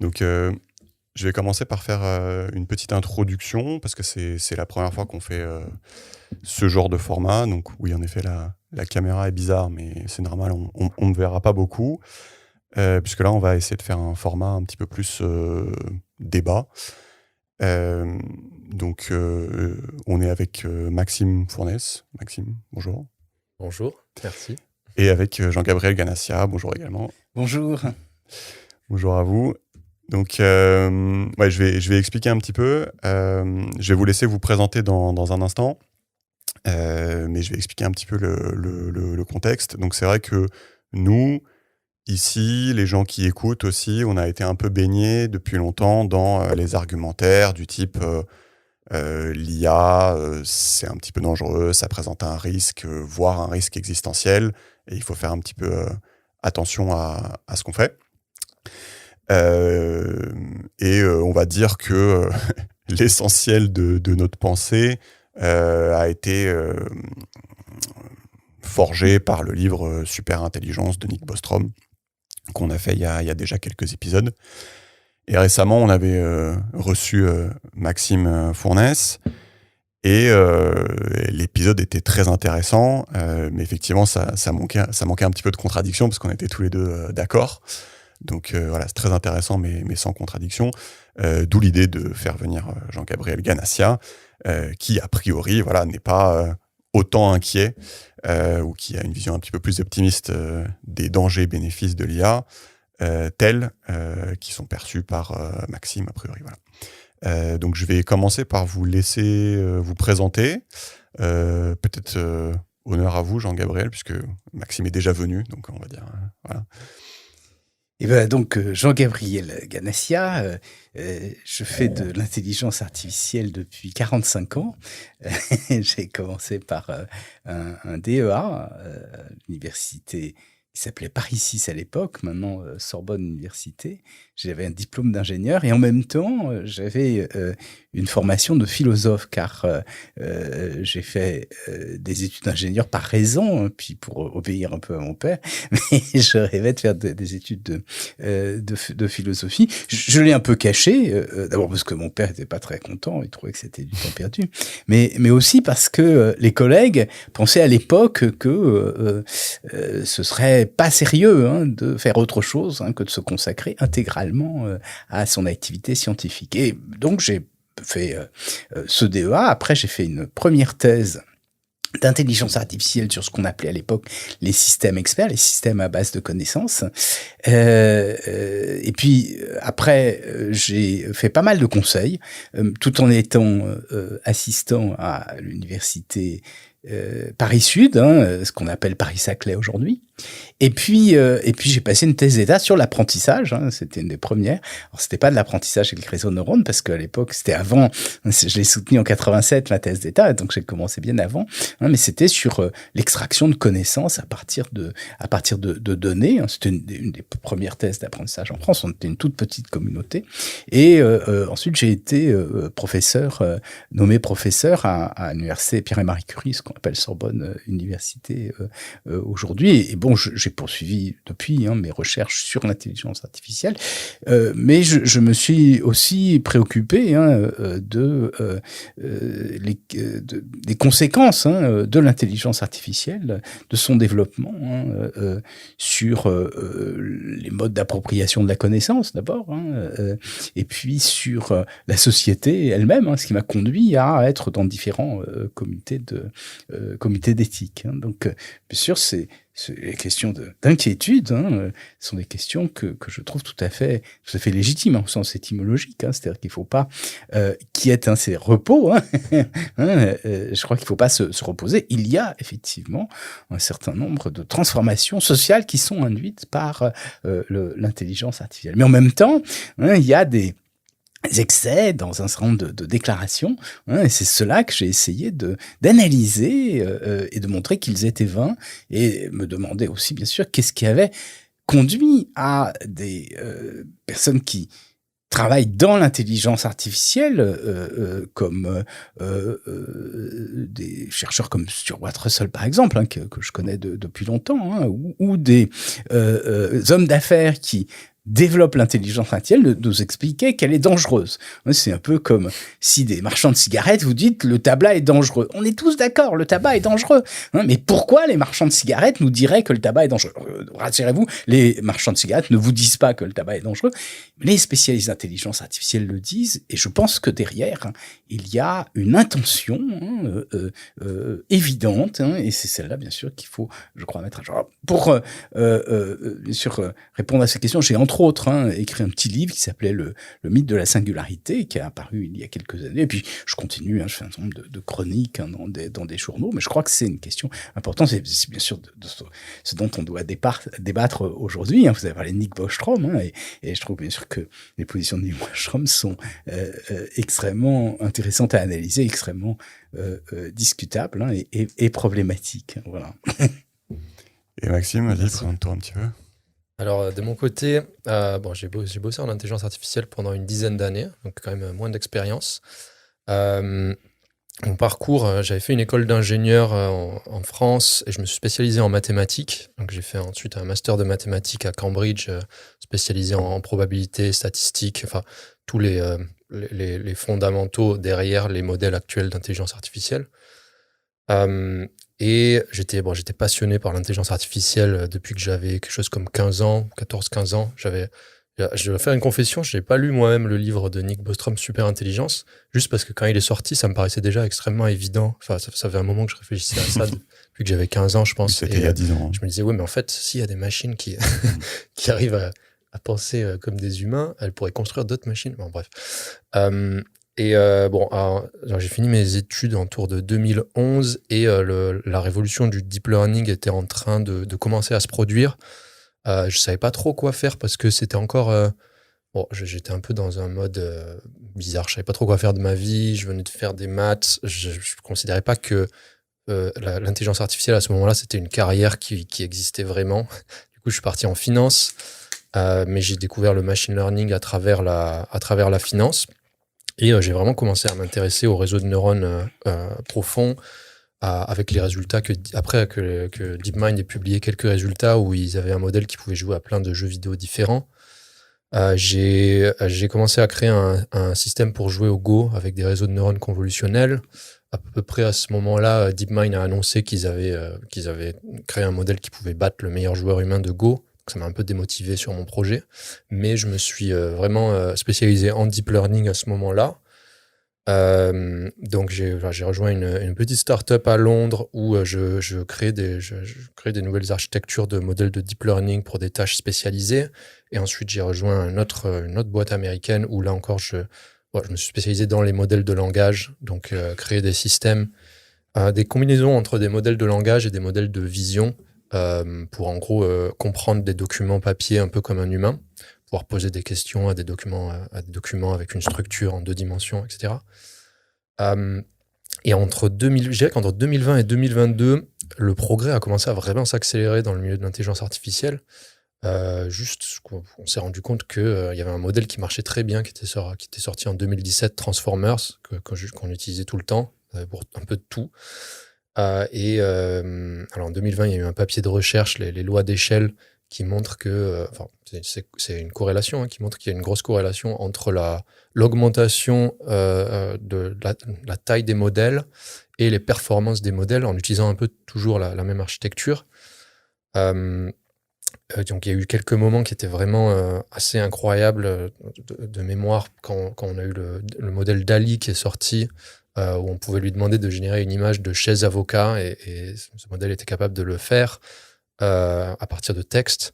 Donc, je vais commencer par faire une petite introduction, parce que c'est la première fois qu'on fait ce genre de format. Donc oui, en effet, la caméra est bizarre, mais c'est normal, on ne verra pas beaucoup. Puisque là, on va essayer de faire un format un petit peu plus débat. Donc, on est avec Maxime Fournès. Maxime, bonjour. Bonjour, merci. Et avec Jean-Gabriel Ganassia. Bonjour également. Bonjour. Bonjour à vous. Donc, ouais, je vais expliquer un petit peu. Je vais vous laisser vous présenter dans un instant. Mais je vais expliquer un petit peu le contexte. Donc, c'est vrai que nous, ici, les gens qui écoutent aussi, on a été un peu baignés depuis longtemps dans les argumentaires du type l'IA, c'est un petit peu dangereux, ça présente un risque, voire un risque existentiel, et il faut faire un petit peu attention à ce qu'on fait. On va dire que l'essentiel de notre pensée a été forgé par le livre Super Intelligence de Nick Bostrom, qu'on a fait il y a déjà quelques épisodes. Et récemment, on avait reçu Maxime Fournès, et l'épisode était très intéressant, mais effectivement, ça manquait un petit peu de contradiction, parce qu'on était tous les deux d'accord. Donc voilà, c'est très intéressant, mais sans contradiction. D'où l'idée de faire venir Jean-Gabriel Ganassia, qui, a priori, voilà, n'est pas autant inquiet, ou qui a une vision un petit peu plus optimiste des dangers et bénéfices de l'IA, tels qui sont perçus par Maxime, a priori. Voilà. Donc je vais commencer par vous laisser vous présenter. Peut-être honneur à vous, Jean-Gabriel, puisque Maxime est déjà venu, donc on va dire... voilà. Et ben donc Jean-Gabriel Ganassia, je fais de l'intelligence artificielle depuis 45 ans. J'ai commencé par un DEA à l'université qui s'appelait Paris 6 à l'époque, maintenant Sorbonne Université. J'avais un diplôme d'ingénieur et en même temps, j'avais une formation de philosophe, car j'ai fait des études d'ingénieur par raison, hein, puis pour obéir un peu à mon père, mais je rêvais de faire des études de philosophie. Je l'ai un peu caché, d'abord parce que mon père n'était pas très content, il trouvait que c'était du temps perdu, mais aussi parce que les collègues pensaient à l'époque que ce serait pas sérieux, hein, de faire autre chose, hein, que de se consacrer intégralement à son activité scientifique. Et donc j'ai fait ce DEA. Après, j'ai fait une première thèse d'intelligence artificielle sur ce qu'on appelait à l'époque les systèmes experts, les systèmes à base de connaissances. Et puis après, j'ai fait pas mal de conseils, tout en étant assistant à l'université Paris Sud, hein, ce qu'on appelle Paris-Saclay aujourd'hui. Et puis j'ai passé une thèse d'état sur l'apprentissage, hein, c'était une des premières. Alors c'était pas de l'apprentissage avec le réseau de neurones, parce qu'à l'époque c'était avant, je l'ai soutenu en 87 ma thèse d'état, donc j'ai commencé bien avant, hein, mais c'était sur l'extraction de connaissances à partir de données, hein. C'était une des premières thèses d'apprentissage en France, on était une toute petite communauté. Et ensuite j'ai été nommé professeur à l'université Pierre et Marie Curie, ce qu'on appelle Sorbonne Université aujourd'hui. Et bon, j'ai poursuivi depuis mes recherches sur l'intelligence artificielle, mais je me suis aussi préoccupé des conséquences de l'intelligence artificielle, de son développement sur les modes d'appropriation de la connaissance d'abord, et puis sur la société elle-même, ce qui m'a conduit à être dans différents comités d'éthique. Donc, bien sûr, les questions d'inquiétude sont des questions que je trouve tout à fait légitimes, au sens étymologique. C'est-à-dire qu'il ne faut pas qu'il y ait ces repos. Je crois qu'il ne faut pas se reposer. Il y a effectivement un certain nombre de transformations sociales qui sont induites par l'intelligence artificielle. Mais en même temps, il y a des excès dans un certain nombre de déclarations, et c'est cela que j'ai essayé d'analyser et de montrer qu'ils étaient vains, et me demander aussi, bien sûr, qu'est-ce qui avait conduit à des personnes qui travaillent dans l'intelligence artificielle, comme des chercheurs comme Stuart Russell, par exemple, que je connais depuis longtemps, ou des hommes d'affaires qui développent l'intelligence artificielle de nous expliquer qu'elle est dangereuse. C'est un peu comme si des marchands de cigarettes vous dites le tabac est dangereux. On est tous d'accord, le tabac est dangereux. Mais pourquoi les marchands de cigarettes nous diraient que le tabac est dangereux? Rassurez-vous, les marchands de cigarettes ne vous disent pas que le tabac est dangereux. Les spécialistes d'intelligence artificielle le disent, et je pense que derrière, il y a une intention évidente, et c'est celle-là, bien sûr, qu'il faut, je crois, mettre à jour. Pour, bien sûr, répondre à ces questions, j'ai entre autres écrit un petit livre qui s'appelait le mythe de la singularité, qui a apparu il y a quelques années. Et puis, je continue, je fais un certain nombre de chroniques dans des journaux, mais je crois que c'est une question importante. C'est bien sûr de ce dont on doit débattre aujourd'hui. Vous avez parlé de Nick Bostrom, et je trouve bien sûr que les positions de Nick Bostrom sont extrêmement intéressantes à analyser, extrêmement discutables et problématiques. Voilà. Et Maxime, vas-y, présente-toi un petit peu. Alors, de mon côté, j'ai bossé en intelligence artificielle pendant une dizaine d'années, donc quand même moins d'expérience. Mon parcours, j'avais fait une école d'ingénieur en France et je me suis spécialisé en mathématiques. Donc, j'ai fait ensuite un master de mathématiques à Cambridge, spécialisé en probabilité, statistiques, enfin, tous les fondamentaux derrière les modèles actuels d'intelligence artificielle. Et j'étais passionné par l'intelligence artificielle depuis que j'avais quelque chose comme 14-15 ans. Je vais faire une confession, je n'ai pas lu moi-même le livre de Nick Bostrom, Super Intelligence, juste parce que quand il est sorti, ça me paraissait déjà extrêmement évident. Enfin, ça faisait un moment que je réfléchissais à ça depuis que j'avais 15 ans, je pense. C'était il y a 10 ans. Je me disais, ouais, mais en fait, s'il y a des machines qui arrivent à penser comme des humains, elles pourraient construire d'autres machines. Bon, bref. J'ai fini mes études autour de 2011 et la révolution du deep learning était en train de commencer à se produire. Je savais pas trop quoi faire parce que c'était encore... j'étais un peu dans un mode bizarre. Je savais pas trop quoi faire de ma vie. Je venais de faire des maths. Je considérais pas que l'intelligence artificielle à ce moment-là, c'était une carrière qui existait vraiment. Du coup, je suis parti en finance, mais j'ai découvert le machine learning à travers la finance. Et j'ai vraiment commencé à m'intéresser aux réseaux de neurones profonds, avec les résultats que DeepMind ait publié quelques résultats où ils avaient un modèle qui pouvait jouer à plein de jeux vidéo différents. J'ai commencé à créer un système pour jouer au Go avec des réseaux de neurones convolutionnels. À peu près à ce moment-là, DeepMind a annoncé qu'ils avaient créé un modèle qui pouvait battre le meilleur joueur humain de Go. Donc ça m'a un peu démotivé sur mon projet. Mais je me suis vraiment spécialisé en deep learning à ce moment-là. Donc j'ai rejoint une petite start-up à Londres où je crée des nouvelles architectures de modèles de deep learning pour des tâches spécialisées. Et ensuite, j'ai rejoint une autre boîte américaine où là encore, je me suis spécialisé dans les modèles de langage, donc créer des systèmes, des combinaisons entre des modèles de langage et des modèles de vision pour en gros comprendre des documents papier un peu comme un humain, pouvoir poser des questions à des documents avec une structure en 2 dimensions, etc. Et je dirais qu'entre 2020 et 2022, le progrès a commencé à vraiment s'accélérer dans le milieu de l'intelligence artificielle. On s'est rendu compte qu'il y avait un modèle qui marchait très bien, qui était sorti en 2017, Transformers, qu'on utilisait tout le temps, pour un peu de tout. Alors en 2020, il y a eu un papier de recherche, les lois d'échelle, qui montrent que, c'est une corrélation, qui montre qu'il y a une grosse corrélation entre l'augmentation de la taille des modèles et les performances des modèles en utilisant un peu toujours la même architecture. Donc il y a eu quelques moments qui étaient vraiment assez incroyables de mémoire quand on a eu le modèle DALL-E qui est sorti, où on pouvait lui demander de générer une image de chaise avocat et ce modèle était capable de le faire à partir de texte.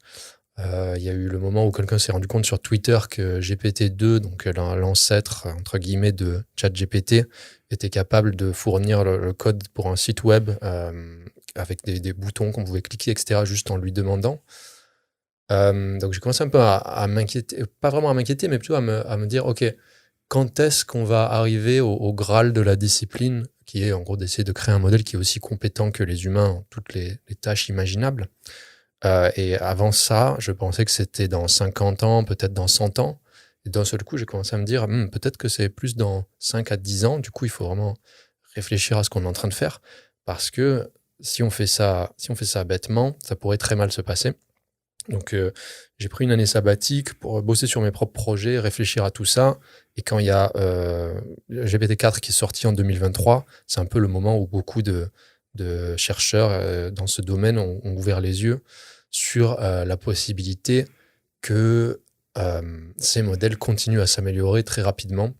Il y a eu le moment où quelqu'un s'est rendu compte sur Twitter que GPT-2, donc l'ancêtre entre guillemets de ChatGPT, était capable de fournir le code pour un site web avec des boutons qu'on pouvait cliquer, etc., juste en lui demandant. Donc j'ai commencé un peu à m'inquiéter, pas vraiment à m'inquiéter, mais plutôt à me dire, ok, quand est-ce qu'on va arriver au Graal de la discipline, qui est en gros d'essayer de créer un modèle qui est aussi compétent que les humains en toutes les tâches imaginables. Et avant ça, je pensais que c'était dans 50 ans, peut-être dans 100 ans. Et d'un seul coup, j'ai commencé à me dire, peut-être que c'est plus dans 5 à 10 ans. Du coup, il faut vraiment réfléchir à ce qu'on est en train de faire. Parce que si on fait ça bêtement, ça pourrait très mal se passer. Donc, j'ai pris une année sabbatique pour bosser sur mes propres projets, réfléchir à tout ça. Et quand il y a GPT-4 qui est sorti en 2023, c'est un peu le moment où beaucoup de chercheurs dans ce domaine ont ouvert les yeux sur la possibilité que ces modèles continuent à s'améliorer très rapidement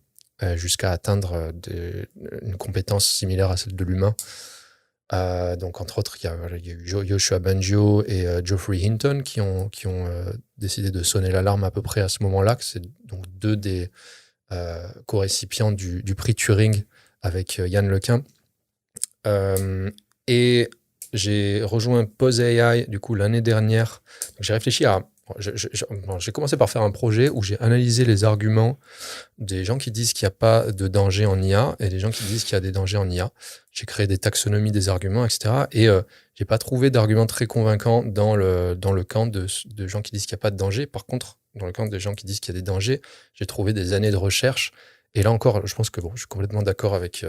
jusqu'à atteindre une compétence similaire à celle de l'humain. Donc, entre autres, il y a eu Yoshua Bengio et Geoffrey Hinton qui ont décidé de sonner l'alarme à peu près à ce moment-là, que c'est donc deux des co-récipients du prix Turing avec Yann Lequin. Et j'ai rejoint Pose AI du coup l'année dernière. Donc, j'ai réfléchi à... j'ai commencé par faire un projet où j'ai analysé les arguments des gens qui disent qu'il n'y a pas de danger en IA et des gens qui disent qu'il y a des dangers en IA. J'ai créé des taxonomies des arguments, etc. Et j'ai pas trouvé d'arguments très convaincants dans le camp de gens qui disent qu'il n'y a pas de danger. Par contre, dans le camp des gens qui disent qu'il y a des dangers, j'ai trouvé des années de recherche. Et là encore, je pense que je suis complètement d'accord avec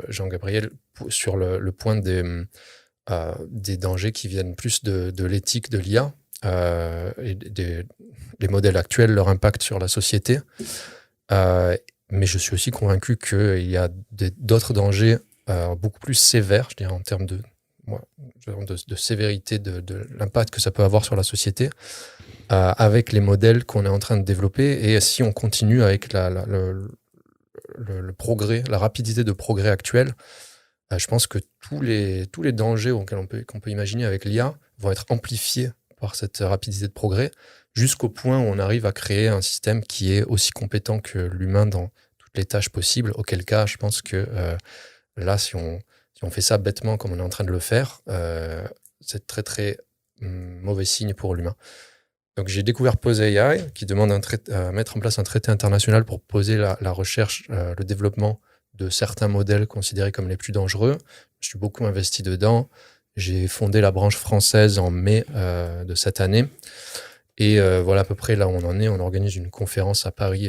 Jean-Gabriel sur le point des dangers qui viennent plus de l'éthique de l'IA. Et les modèles actuels, leur impact sur la société. Mais je suis aussi convaincu qu'il y a d'autres dangers beaucoup plus sévères, je dirais, en termes de sévérité de l'impact que ça peut avoir sur la société, avec les modèles qu'on est en train de développer. Et si on continue avec le progrès, la rapidité de progrès actuelle, je pense que tous les dangers qu'on peut imaginer avec l'IA vont être amplifiés par cette rapidité de progrès, jusqu'au point où on arrive à créer un système qui est aussi compétent que l'humain dans toutes les tâches possibles, auquel cas, je pense que là, si on fait ça bêtement comme on est en train de le faire, c'est très, très mauvais signe pour l'humain. Donc, j'ai découvert Pose AI, qui demande à mettre en place un traité international pour poser la recherche, le développement de certains modèles considérés comme les plus dangereux. Je suis beaucoup investi dedans. J'ai fondé la branche française en mai de cette année. Et voilà à peu près là où on en est. On organise une conférence à Paris.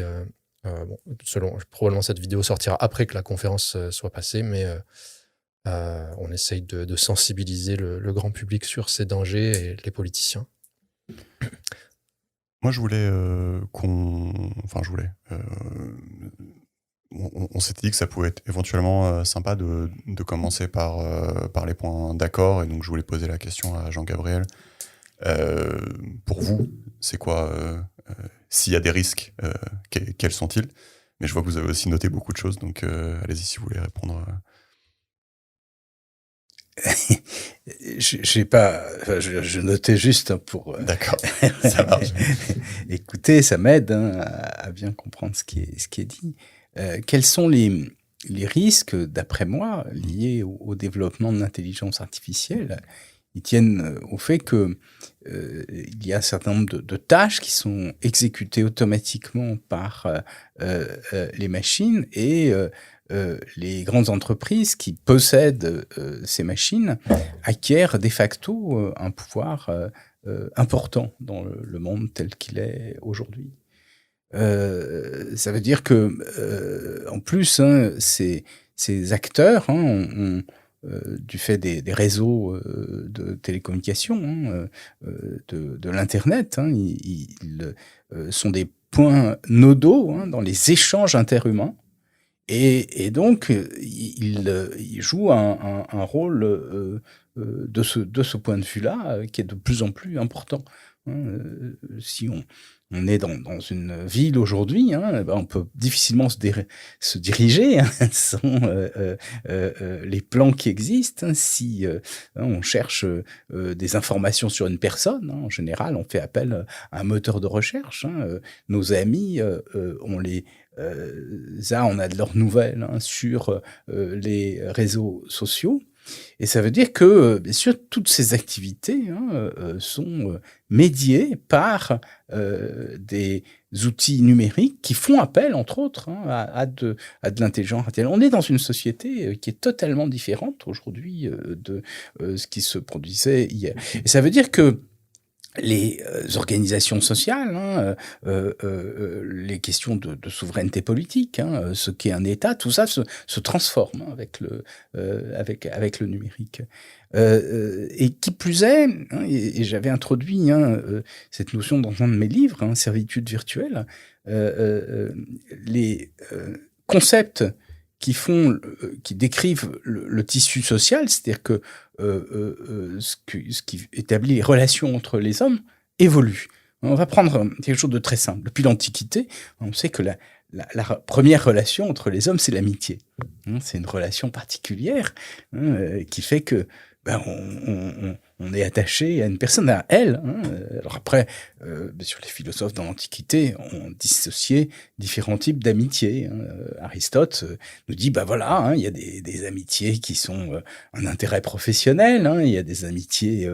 Probablement cette vidéo sortira après que la conférence soit passée, mais on essaye de sensibiliser le grand public sur ces dangers et les politiciens. Moi, je voulais on s'était dit que ça pouvait être éventuellement sympa de commencer par les points d'accord, et donc je voulais poser la question à Jean-Gabriel. Pour vous, c'est quoi, s'il y a des risques, quels sont-ils? Mais je vois que vous avez aussi noté beaucoup de choses, donc allez-y si vous voulez répondre. Je notais juste pour. D'accord, ça marche. Écoutez, ça m'aide à bien comprendre ce qui est dit. Quels sont les risques, d'après moi, liés au développement de l'intelligence artificielle? Ils tiennent au fait que il y a un certain nombre de tâches qui sont exécutées automatiquement par les machines, et les grandes entreprises qui possèdent ces machines acquièrent de facto un pouvoir important dans le monde tel qu'il est aujourd'hui. Ça veut dire que, en plus, ces acteurs du fait des réseaux de télécommunications, de l'Internet, ils sont des points nodaux dans les échanges interhumains, et donc ils jouent un rôle de ce point de vue-là qui est de plus en plus important. Si on est dans une ville aujourd'hui, on peut difficilement se diriger sans les plans qui existent. Si on cherche des informations sur une personne, en général, on fait appel à un moteur de recherche. Nos amis, on a de leurs nouvelles sur les réseaux sociaux. Et ça veut dire que, bien sûr, toutes ces activités sont médiées par des outils numériques qui font appel, entre autres, à de l'intelligence artificielle. On est dans une société qui est totalement différente aujourd'hui de ce qui se produisait hier. Et ça veut dire que les organisations sociales, les questions de souveraineté politique, ce qu'est un État, tout ça se transforme avec le numérique. Et qui plus est, et j'avais introduit cette notion dans un de mes livres, Servitude virtuelle, les concepts qui décrivent le tissu social, c'est-à-dire que ce qui établit les relations entre les hommes évolue. On va prendre quelque chose de très simple. Depuis l'Antiquité, on sait que la première relation entre les hommes, c'est l'amitié. C'est une relation particulière qui fait que on est attaché à une personne, à elle. Alors après, bien sûr, les philosophes dans l'Antiquité ont dissocié différents types d'amitié. Aristote nous dit, il y a des amitiés qui sont un intérêt professionnel, il y a des amitiés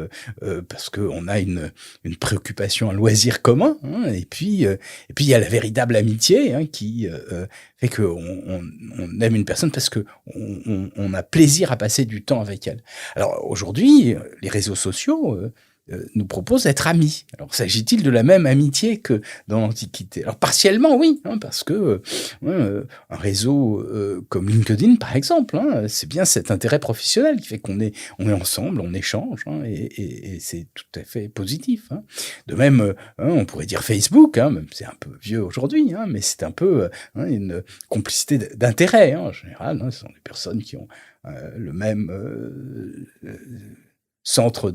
parce qu'on a une préoccupation, un loisir commun, et puis il y a la véritable amitié qui fait qu'on aime une personne parce que on a plaisir à passer du temps avec elle. Alors aujourd'hui, les réseaux sociaux nous proposent d'être amis. Alors s'agit-il de la même amitié que dans l'Antiquité? Alors partiellement oui, parce que un réseau comme LinkedIn par exemple, c'est bien cet intérêt professionnel qui fait qu'on est ensemble, on échange, et c'est tout à fait positif. De même, on pourrait dire Facebook, même c'est un peu vieux aujourd'hui, mais c'est un peu une complicité d'intérêt en général. Ce sont des personnes qui ont le même centre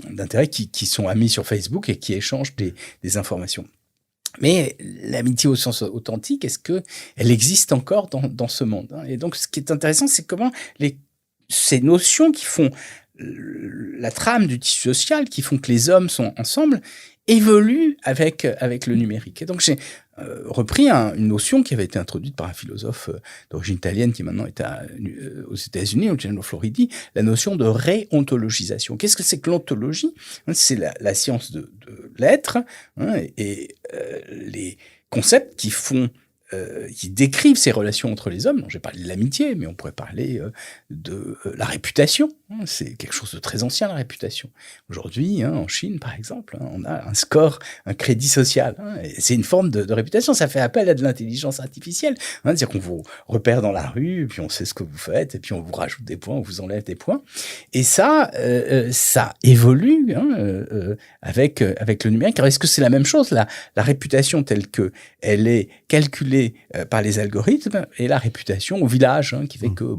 d'intérêt qui sont amis sur Facebook et qui échangent des informations. Mais l'amitié au sens authentique, est-ce qu'elle existe encore dans ce monde? Et donc, ce qui est intéressant, c'est comment ces notions qui font la trame du tissu social, qui font que les hommes sont ensemble, évoluent avec le numérique. Et donc, j'ai repris une notion qui avait été introduite par un philosophe d'origine italienne qui maintenant est aux États-Unis, Eugenio Floridi, la notion de réontologisation. Qu'est-ce que c'est que l'ontologie? C'est la science de l'être, et les concepts qui décrivent ces relations entre les hommes. J'ai parlé de l'amitié, mais on pourrait parler de la réputation. C'est quelque chose de très ancien, la réputation. Aujourd'hui, en Chine, par exemple, on a un score, un crédit social. Et c'est une forme de réputation. Ça fait appel à de l'intelligence artificielle. C'est-à-dire qu'on vous repère dans la rue, puis on sait ce que vous faites, et puis on vous rajoute des points, on vous enlève des points. Et ça évolue avec le numérique. Alors, est-ce que c'est la même chose, la réputation telle que elle est calculée par les algorithmes, et la réputation au village, qui fait que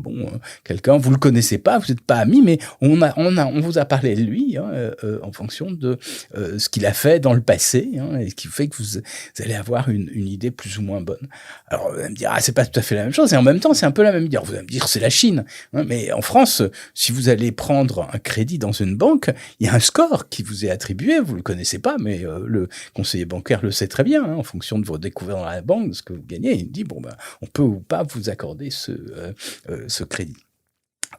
quelqu'un, vous le connaissez pas, vous n'êtes pas amis, mais on vous a parlé de lui en fonction de ce qu'il a fait dans le passé, et ce qui fait que vous allez avoir une idée plus ou moins bonne. Alors vous allez me dire, c'est pas tout à fait la même chose, et en même temps c'est un peu la même idée. Alors, vous allez me dire, c'est la Chine, mais en France, si vous allez prendre un crédit dans une banque, il y a un score qui vous est attribué, vous le connaissez pas, mais le conseiller bancaire le sait très bien, en fonction de vos découvertes dans la banque, de ce que vous gagnez, il dit, on peut ou pas vous accorder ce crédit.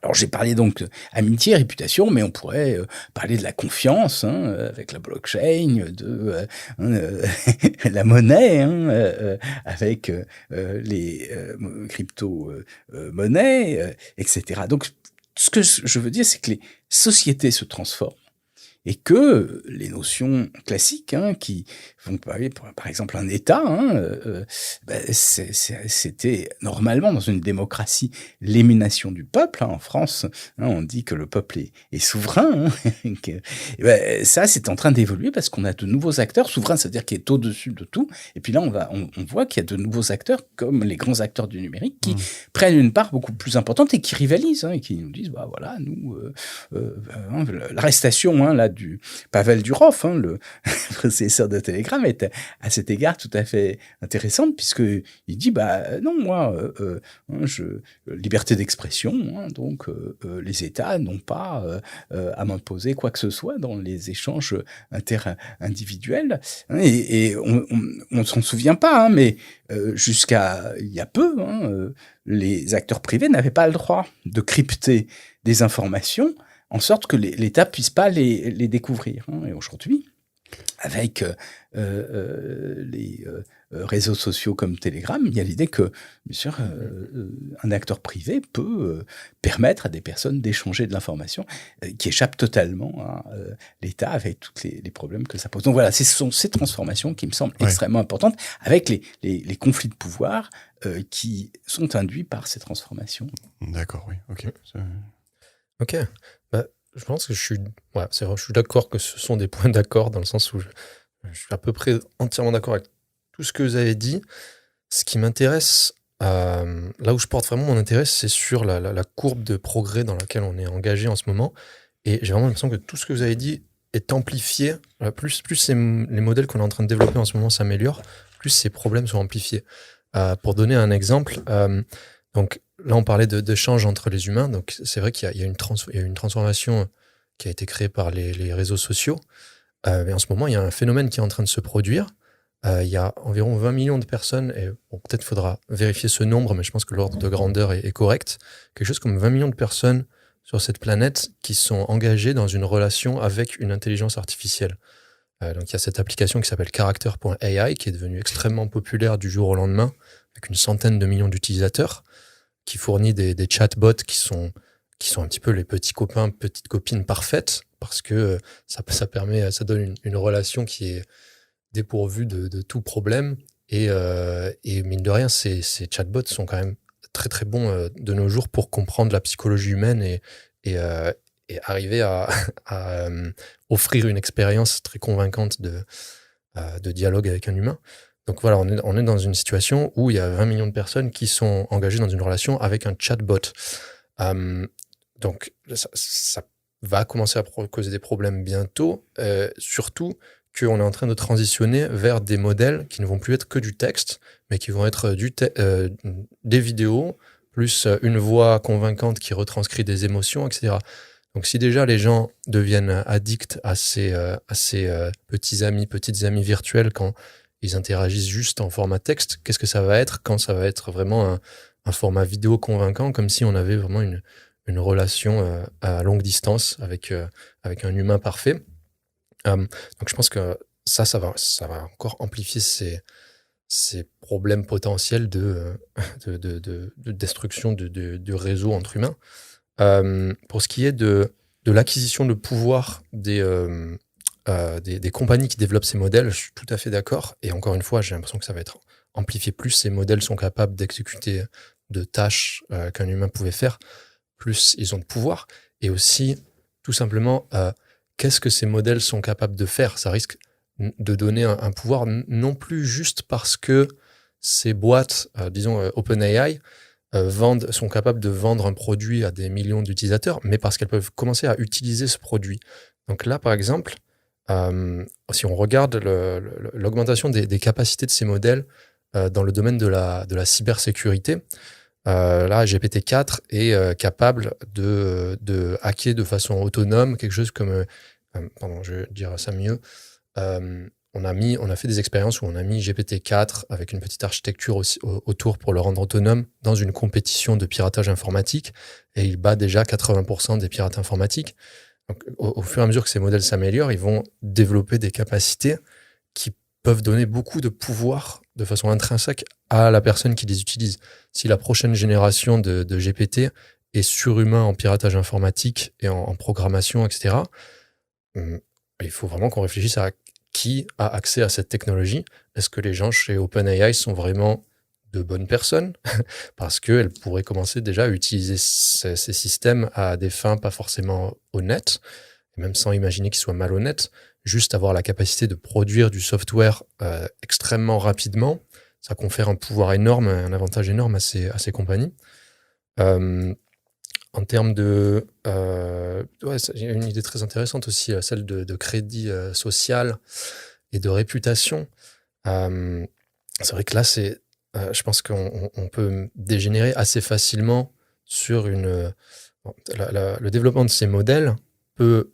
Alors j'ai parlé donc amitié, réputation, mais on pourrait parler de la confiance avec la blockchain, de la monnaie avec les crypto-monnaies, etc. Donc ce que je veux dire, c'est que les sociétés se transforment et que les notions classiques qui vont parler, par exemple, un État, c'était normalement dans une démocratie l'émanation du peuple. En France, on dit que le peuple est souverain. Ça, c'est en train d'évoluer parce qu'on a de nouveaux acteurs. Souverain, c'est-à-dire qu'il est au-dessus de tout. Et puis là, on voit qu'il y a de nouveaux acteurs, comme les grands acteurs du numérique, qui prennent une part beaucoup plus importante et qui rivalisent, et qui nous disent, nous, l'arrestation du Pavel Durov, le processeur de Telegram, est à cet égard tout à fait intéressante, puisqu'il dit, non, moi, liberté d'expression, donc les États n'ont pas à m'imposer quoi que ce soit dans les échanges interindividuels. Et on ne s'en souvient pas, mais jusqu'à il y a peu, les acteurs privés n'avaient pas le droit de crypter des informations en sorte que l'État puisse pas les découvrir. Et aujourd'hui, avec les réseaux sociaux comme Telegram, il y a l'idée que, bien sûr, un acteur privé peut permettre à des personnes d'échanger de l'information qui échappe totalement à l'État avec tous les problèmes que ça pose. Donc voilà, ce sont ces transformations qui me semblent extrêmement importantes, avec les conflits de pouvoir qui sont induits par ces transformations. D'accord, oui, ok. Ok. Je pense que je suis d'accord que ce sont des points d'accord, dans le sens où je suis à peu près entièrement d'accord avec tout ce que vous avez dit. Ce qui m'intéresse, là où je porte vraiment mon intérêt, c'est sur la courbe de progrès dans laquelle on est engagé en ce moment. Et j'ai vraiment l'impression que tout ce que vous avez dit est amplifié. Plus les modèles qu'on est en train de développer en ce moment s'améliorent, plus ces problèmes sont amplifiés. Pour donner un exemple, donc là on parlait d'échanges entre les humains. Donc c'est vrai qu'il y a une transformation qui a été créée par les réseaux sociaux. Mais en ce moment, il y a un phénomène qui est en train de se produire. Il y a environ 20 millions de personnes, et bon, peut-être faudra vérifier ce nombre, mais je pense que l'ordre de grandeur est correct. Quelque chose comme 20 millions de personnes sur cette planète qui sont engagées dans une relation avec une intelligence artificielle. Donc il y a cette application qui s'appelle Character.ai qui est devenue extrêmement populaire du jour au lendemain, avec une centaine de millions d'utilisateurs, qui fournit des chatbots qui sont un petit peu les petits copains, petites copines parfaites, parce que ça donne une relation qui est dépourvue de tout problème. Et mine de rien, ces chatbots sont quand même très très bons de nos jours pour comprendre la psychologie humaine et arriver à offrir une expérience très convaincante de dialogue avec un humain. Donc voilà, on est dans une situation où il y a 20 millions de personnes qui sont engagées dans une relation avec un chatbot. Donc ça va commencer à causer des problèmes bientôt, surtout qu'on est en train de transitionner vers des modèles qui ne vont plus être que du texte, mais qui vont être des vidéos, plus une voix convaincante qui retranscrit des émotions, etc. Donc si déjà les gens deviennent addicts à ces petites amies virtuelles quand ils interagissent juste en format texte, qu'est-ce que ça va être quand ça va être vraiment un format vidéo convaincant, comme si on avait vraiment une relation à longue distance avec un humain parfait. Donc je pense que ça va encore amplifier ces problèmes potentiels de destruction du réseau entre humains. Pour ce qui est de l'acquisition de pouvoir des compagnies qui développent ces modèles, je suis tout à fait d'accord. Et encore une fois, j'ai l'impression que ça va être amplifié. Plus ces modèles sont capables d'exécuter de tâches qu'un humain pouvait faire, plus ils ont de pouvoir. Et aussi, tout simplement, qu'est-ce que ces modèles sont capables de faire ? Ça risque de donner un pouvoir non plus juste parce que ces boîtes, disons OpenAI, sont capables de vendre un produit à des millions d'utilisateurs, mais parce qu'elles peuvent commencer à utiliser ce produit. Donc là, par exemple, si on regarde l'augmentation des capacités de ces modèles dans le domaine de la cybersécurité, là, GPT-4 est capable de hacker de façon autonome quelque chose comme... je vais dire ça mieux. On a fait des expériences où on a mis GPT-4 avec une petite architecture autour pour le rendre autonome dans une compétition de piratage informatique, et il bat déjà 80% des pirates informatiques. Donc, au fur et à mesure que ces modèles s'améliorent, ils vont développer des capacités qui peuvent donner beaucoup de pouvoir de façon intrinsèque à la personne qui les utilise. Si la prochaine génération de GPT est surhumain en piratage informatique et en programmation, etc., il faut vraiment qu'on réfléchisse à qui a accès à cette technologie. Est-ce que les gens chez OpenAI sont vraiment de bonnes personnes ? Parce qu'elles pourraient commencer déjà à utiliser ces systèmes à des fins pas forcément honnêtes, et même sans imaginer qu'ils soient malhonnêtes. Juste avoir la capacité de produire du software extrêmement rapidement, ça confère un pouvoir énorme, un avantage énorme à ces compagnies. En termes de... il y a une idée très intéressante aussi, celle de crédit social et de réputation. C'est vrai que là, je pense qu'on peut dégénérer assez facilement sur le développement de ces modèles peut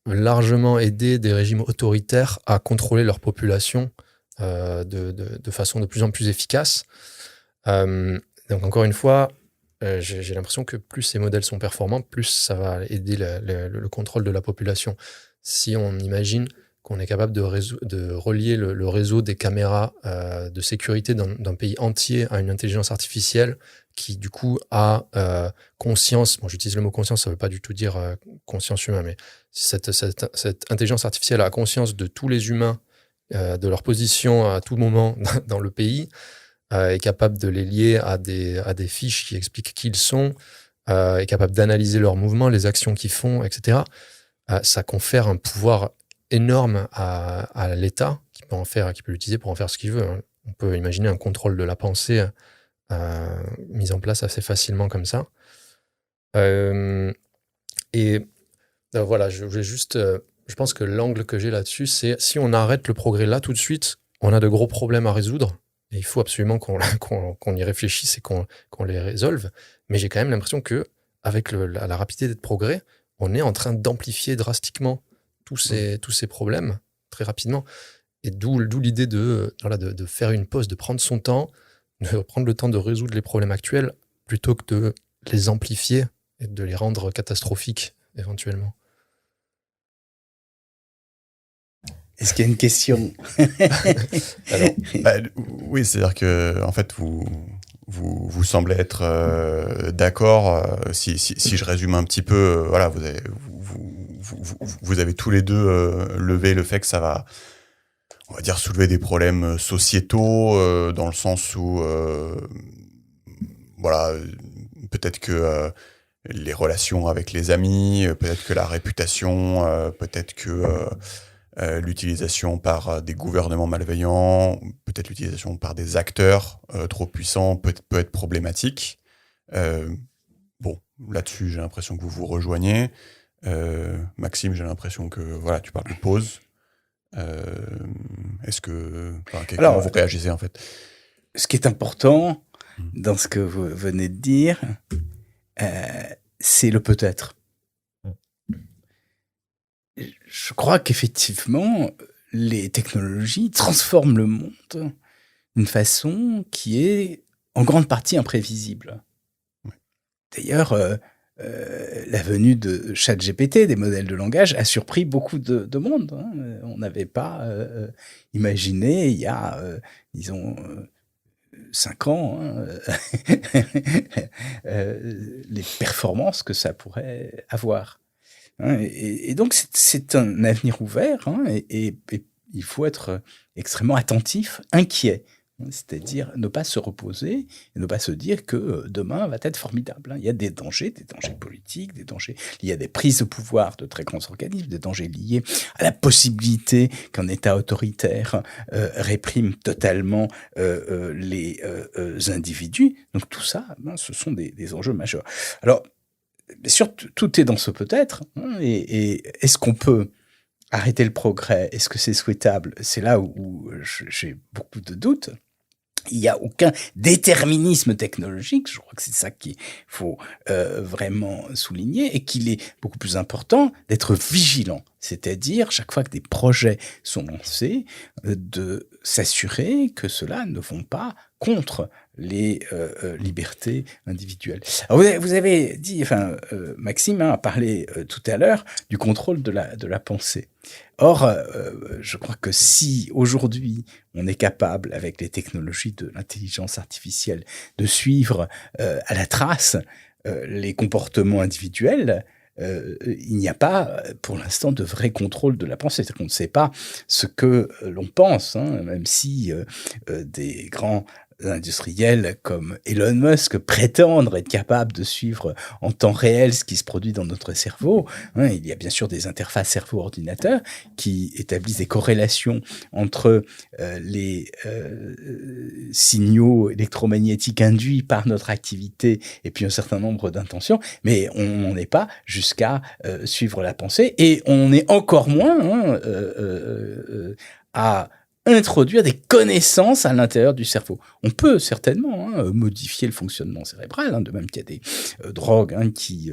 largement aider des régimes autoritaires à contrôler leur population de façon de plus en plus efficace. Donc encore une fois, j'ai l'impression que plus ces modèles sont performants, plus ça va aider le contrôle de la population. Si on imagine qu'on est capable de relier le réseau des caméras de sécurité d'un pays entier à une intelligence artificielle qui, du coup, a conscience. Bon, j'utilise le mot conscience, ça ne veut pas du tout dire conscience humaine, mais cette intelligence artificielle a conscience de tous les humains, de leur position à tout moment dans le pays, est capable de les lier à des fiches qui expliquent qui ils sont, est capable d'analyser leurs mouvements, les actions qu'ils font, etc. Ça confère un pouvoir énorme à l'État qui peut l'utiliser pour en faire ce qu'il veut. Hein. On peut imaginer un contrôle de la pensée mis en place assez facilement comme ça. Voilà, je voulais juste... je pense que l'angle que j'ai là-dessus, c'est si on arrête le progrès là tout de suite, on a de gros problèmes à résoudre. Et il faut absolument qu'on y réfléchisse et qu'on les résolve. Mais j'ai quand même l'impression que avec la rapidité de progrès, on est en train d'amplifier drastiquement tous ces problèmes très rapidement. Et d'où l'idée de faire une pause, de prendre son temps, de prendre le temps de résoudre les problèmes actuels plutôt que de les amplifier et de les rendre catastrophiques éventuellement. Est-ce qu'il y a une question? Alors, oui, c'est-à-dire que en fait, vous semblez être d'accord. Si je résume un petit peu, voilà, vous avez tous les deux levé le fait que ça va, on va dire, soulever des problèmes sociétaux dans le sens où, voilà, peut-être que les relations avec les amis, peut-être que la réputation, peut-être que l'utilisation par des gouvernements malveillants, peut-être l'utilisation par des acteurs trop puissants peut être problématique. Bon, là-dessus, j'ai l'impression que vous vous rejoignez. Maxime, j'ai l'impression que voilà, tu parles de pause. Est-ce que... comment vous réagissez en fait? Ce qui est important dans ce que vous venez de dire, c'est le peut-être. Je crois qu'effectivement, les technologies transforment le monde d'une façon qui est en grande partie imprévisible. D'ailleurs, la venue de ChatGPT, des modèles de langage, a surpris beaucoup de monde. Hein. On n'avait pas imaginé il y a, disons, 5 ans, les performances que ça pourrait avoir. Et donc, c'est un avenir ouvert, et il faut être extrêmement attentif, inquiet. C'est-à-dire ne pas se reposer et ne pas se dire que demain va être formidable. Il y a des dangers politiques, des dangers liés à des prises de pouvoir de très grands organismes, des dangers liés à la possibilité qu'un État autoritaire réprime totalement les individus. Donc tout ça, ce sont des enjeux majeurs. Alors, bien sûr, tout est dans ce peut-être. Et est-ce qu'on peut arrêter le progrès? Est-ce que c'est souhaitable? C'est là où j'ai beaucoup de doutes. Il n'y a aucun déterminisme technologique. Je crois que c'est ça qu'il faut vraiment souligner, et qu'il est beaucoup plus important d'être vigilant. C'est-à-dire, chaque fois que des projets sont lancés, de s'assurer que ceux-là ne vont pas contre les libertés individuelles. Alors vous avez dit, Maxime a parlé tout à l'heure du contrôle de la pensée. Or, je crois que si aujourd'hui on est capable, avec les technologies de l'intelligence artificielle, de suivre à la trace les comportements individuels, il n'y a pas, pour l'instant, de vrai contrôle de la pensée. C'est-à-dire qu'on ne sait pas ce que l'on pense, même si des grands industriels comme Elon Musk prétendent être capables de suivre en temps réel ce qui se produit dans notre cerveau. Il y a bien sûr des interfaces cerveau-ordinateur qui établissent des corrélations entre les signaux électromagnétiques induits par notre activité et puis un certain nombre d'intentions, mais on n'est pas jusqu'à suivre la pensée, et on est encore moins à introduire des connaissances à l'intérieur du cerveau. On peut certainement modifier le fonctionnement cérébral, de même qu'il y a des drogues qui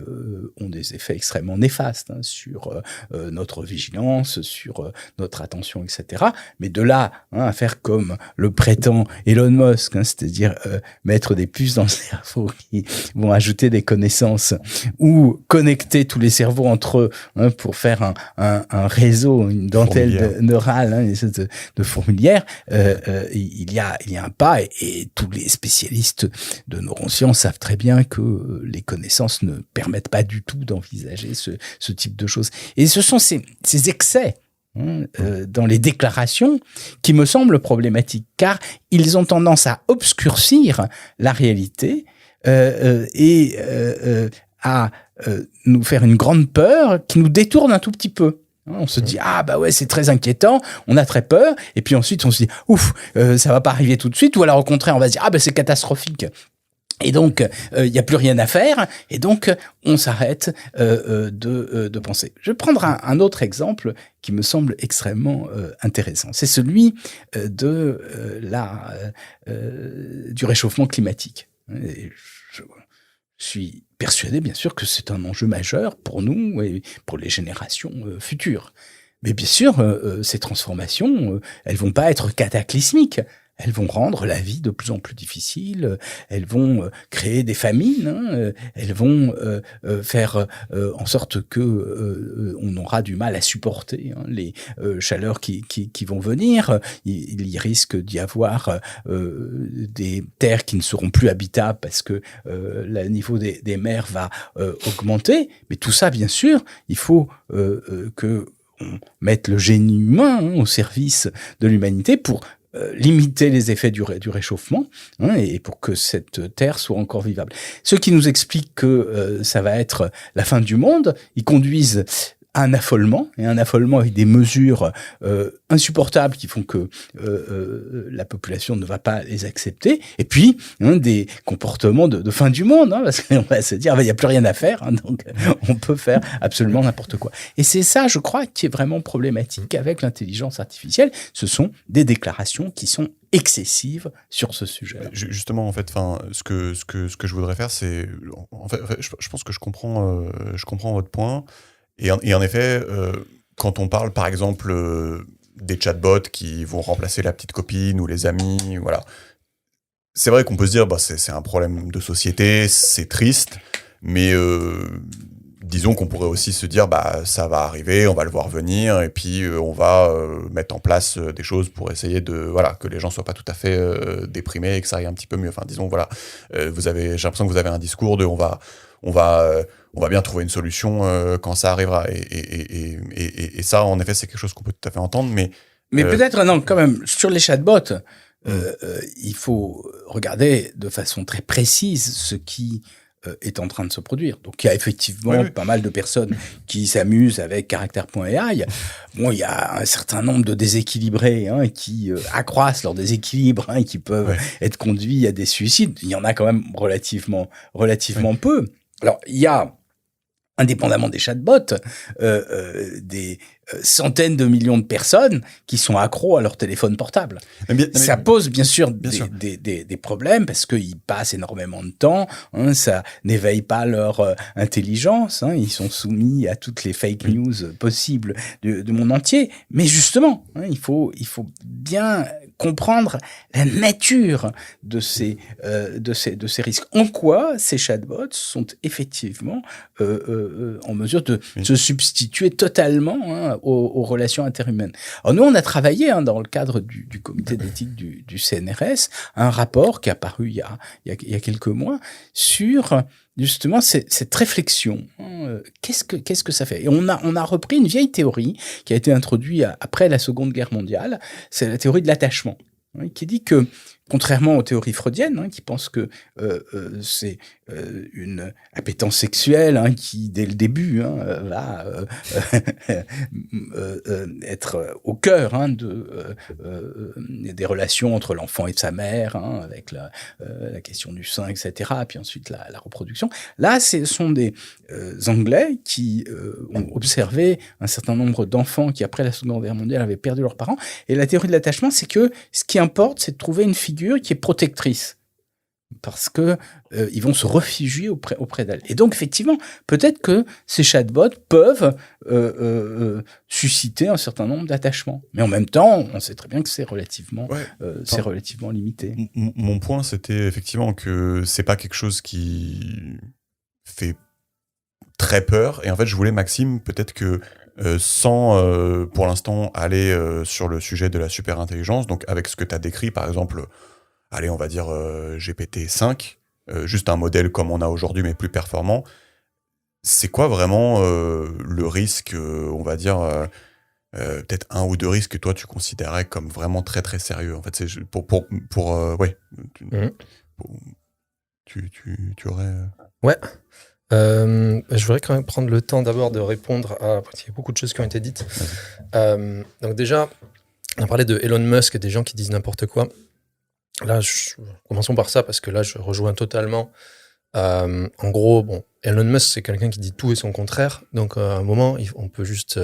ont des effets extrêmement néfastes sur notre vigilance, sur notre attention, etc. Mais de là à faire comme le prétend Elon Musk, c'est-à-dire mettre des puces dans le cerveau qui vont ajouter des connaissances ou connecter tous les cerveaux entre eux pour faire un réseau, une dentelle neurale, une espèce de fourmilière, il y a un pas et tous les spécialistes de neurosciences savent très bien que les connaissances ne permettent pas du tout d'envisager ce type de choses. Et ce sont ces excès dans les déclarations qui me semblent problématiques, car ils ont tendance à obscurcir la réalité et à nous faire une grande peur qui nous détourne un tout petit peu. On se dit c'est très inquiétant, on a très peur, et puis ensuite on se dit ça va pas arriver tout de suite, ou alors au contraire on va se dire c'est catastrophique. Et donc, il n'y a plus rien à faire, et donc on s'arrête de penser. Je vais prendre un autre exemple qui me semble extrêmement intéressant. C'est celui du réchauffement climatique. Et je suis persuadé, bien sûr, que c'est un enjeu majeur pour nous et pour les générations futures. Mais bien sûr, ces transformations, elles vont pas être cataclysmiques. Elles vont rendre la vie de plus en plus difficile, elles vont créer des famines, elles vont faire en sorte que on aura du mal à supporter les chaleurs qui vont venir. Il y risque d'y avoir des terres qui ne seront plus habitables parce que le niveau des mers va augmenter. Mais tout ça, bien sûr, il faut que on mette le génie humain au service de l'humanité pour limiter les effets du réchauffement et pour que cette terre soit encore vivable. Ceux qui nous expliquent que ça va être la fin du monde, ils conduisent à un affolement avec des mesures insupportables qui font que la population ne va pas les accepter, et puis des comportements de fin du monde, parce qu'on va se dire il n'y a plus rien à faire, donc on peut faire absolument n'importe quoi. Et c'est ça, je crois, qui est vraiment problématique avec l'intelligence artificielle. Ce sont des déclarations qui sont excessives sur ce sujet. Justement, en fait, ce que je voudrais faire, c'est, en fait, je pense que je comprends votre point. Et en effet, quand on parle, par exemple, des chatbots qui vont remplacer la petite copine ou les amis, voilà, c'est vrai qu'on peut se dire, c'est un problème de société, c'est triste, mais disons qu'on pourrait aussi se dire, ça va arriver, on va le voir venir, et puis on va mettre en place des choses pour essayer que les gens soient pas tout à fait déprimés et que ça aille un petit peu mieux. Enfin, disons, voilà, j'ai l'impression que vous avez un discours de on va bien trouver une solution quand ça arrivera. Et ça, en effet, c'est quelque chose qu'on peut tout à fait entendre. Mais peut-être, non, quand même, sur les chatbots, il faut regarder de façon très précise ce qui est en train de se produire. Donc, il y a effectivement pas mal de personnes qui s'amusent avec Character.ai. Bon, il y a un certain nombre de déséquilibrés qui accroissent leur déséquilibre et qui peuvent être conduits à des suicides. Il y en a quand même relativement peu. Alors, il y a, indépendamment des chatbots, des centaines de millions de personnes qui sont accros à leur téléphone portable. Ça pose bien sûr des problèmes parce qu'ils passent énormément de temps, ça n'éveille pas leur intelligence, ils sont soumis à toutes les fake news possibles du monde entier. Mais justement, il faut bien comprendre la nature de ces risques. En quoi ces chatbots sont effectivement en mesure de se substituer totalement aux relations interhumaines. Alors nous, on a travaillé dans le cadre du comité d'éthique du CNRS, un rapport qui est apparu il y a quelques mois sur justement cette réflexion. Qu'est-ce que ça fait? Et on a repris une vieille théorie qui a été introduite après la Seconde Guerre mondiale, c'est la théorie de l'attachement, qui dit que contrairement aux théories freudiennes, qui pensent que c'est une appétence sexuelle qui, dès le début, va être au cœur des relations entre l'enfant et sa mère, avec la question du sein, etc., puis ensuite la reproduction. Là, ce sont des Anglais qui ont observé un certain nombre d'enfants qui, après la Seconde Guerre mondiale, avaient perdu leurs parents. Et la théorie de l'attachement, c'est que ce qui importe, c'est de trouver une figure qui est protectrice. Parce que ils vont se réfugier auprès d'elle. Et donc, effectivement, peut-être que ces chatbots peuvent susciter un certain nombre d'attachements. Mais en même temps, on sait très bien que c'est relativement limité. Mon point, c'était effectivement que c'est pas quelque chose qui fait très peur. Et en fait, je voulais, Maxime, peut-être que sans, pour l'instant, aller sur le sujet de la superintelligence, donc avec ce que tu as décrit, par exemple, allez, on va dire GPT-5, juste un modèle comme on a aujourd'hui, mais plus performant, c'est quoi vraiment le risque, on va dire, peut-être 1 ou 2 risques que toi, tu considérais comme vraiment très, très sérieux? En fait, c'est ouais. Tu aurais... Ouais. Je voudrais quand même prendre le temps d'abord de répondre à... Il y a beaucoup de choses qui ont été dites. Donc déjà, on a parlé de Elon Musk et des gens qui disent n'importe quoi. Là, commençons par ça, parce que là, je rejoins totalement. En gros, Elon Musk, c'est quelqu'un qui dit tout et son contraire. Donc, à un moment, on peut juste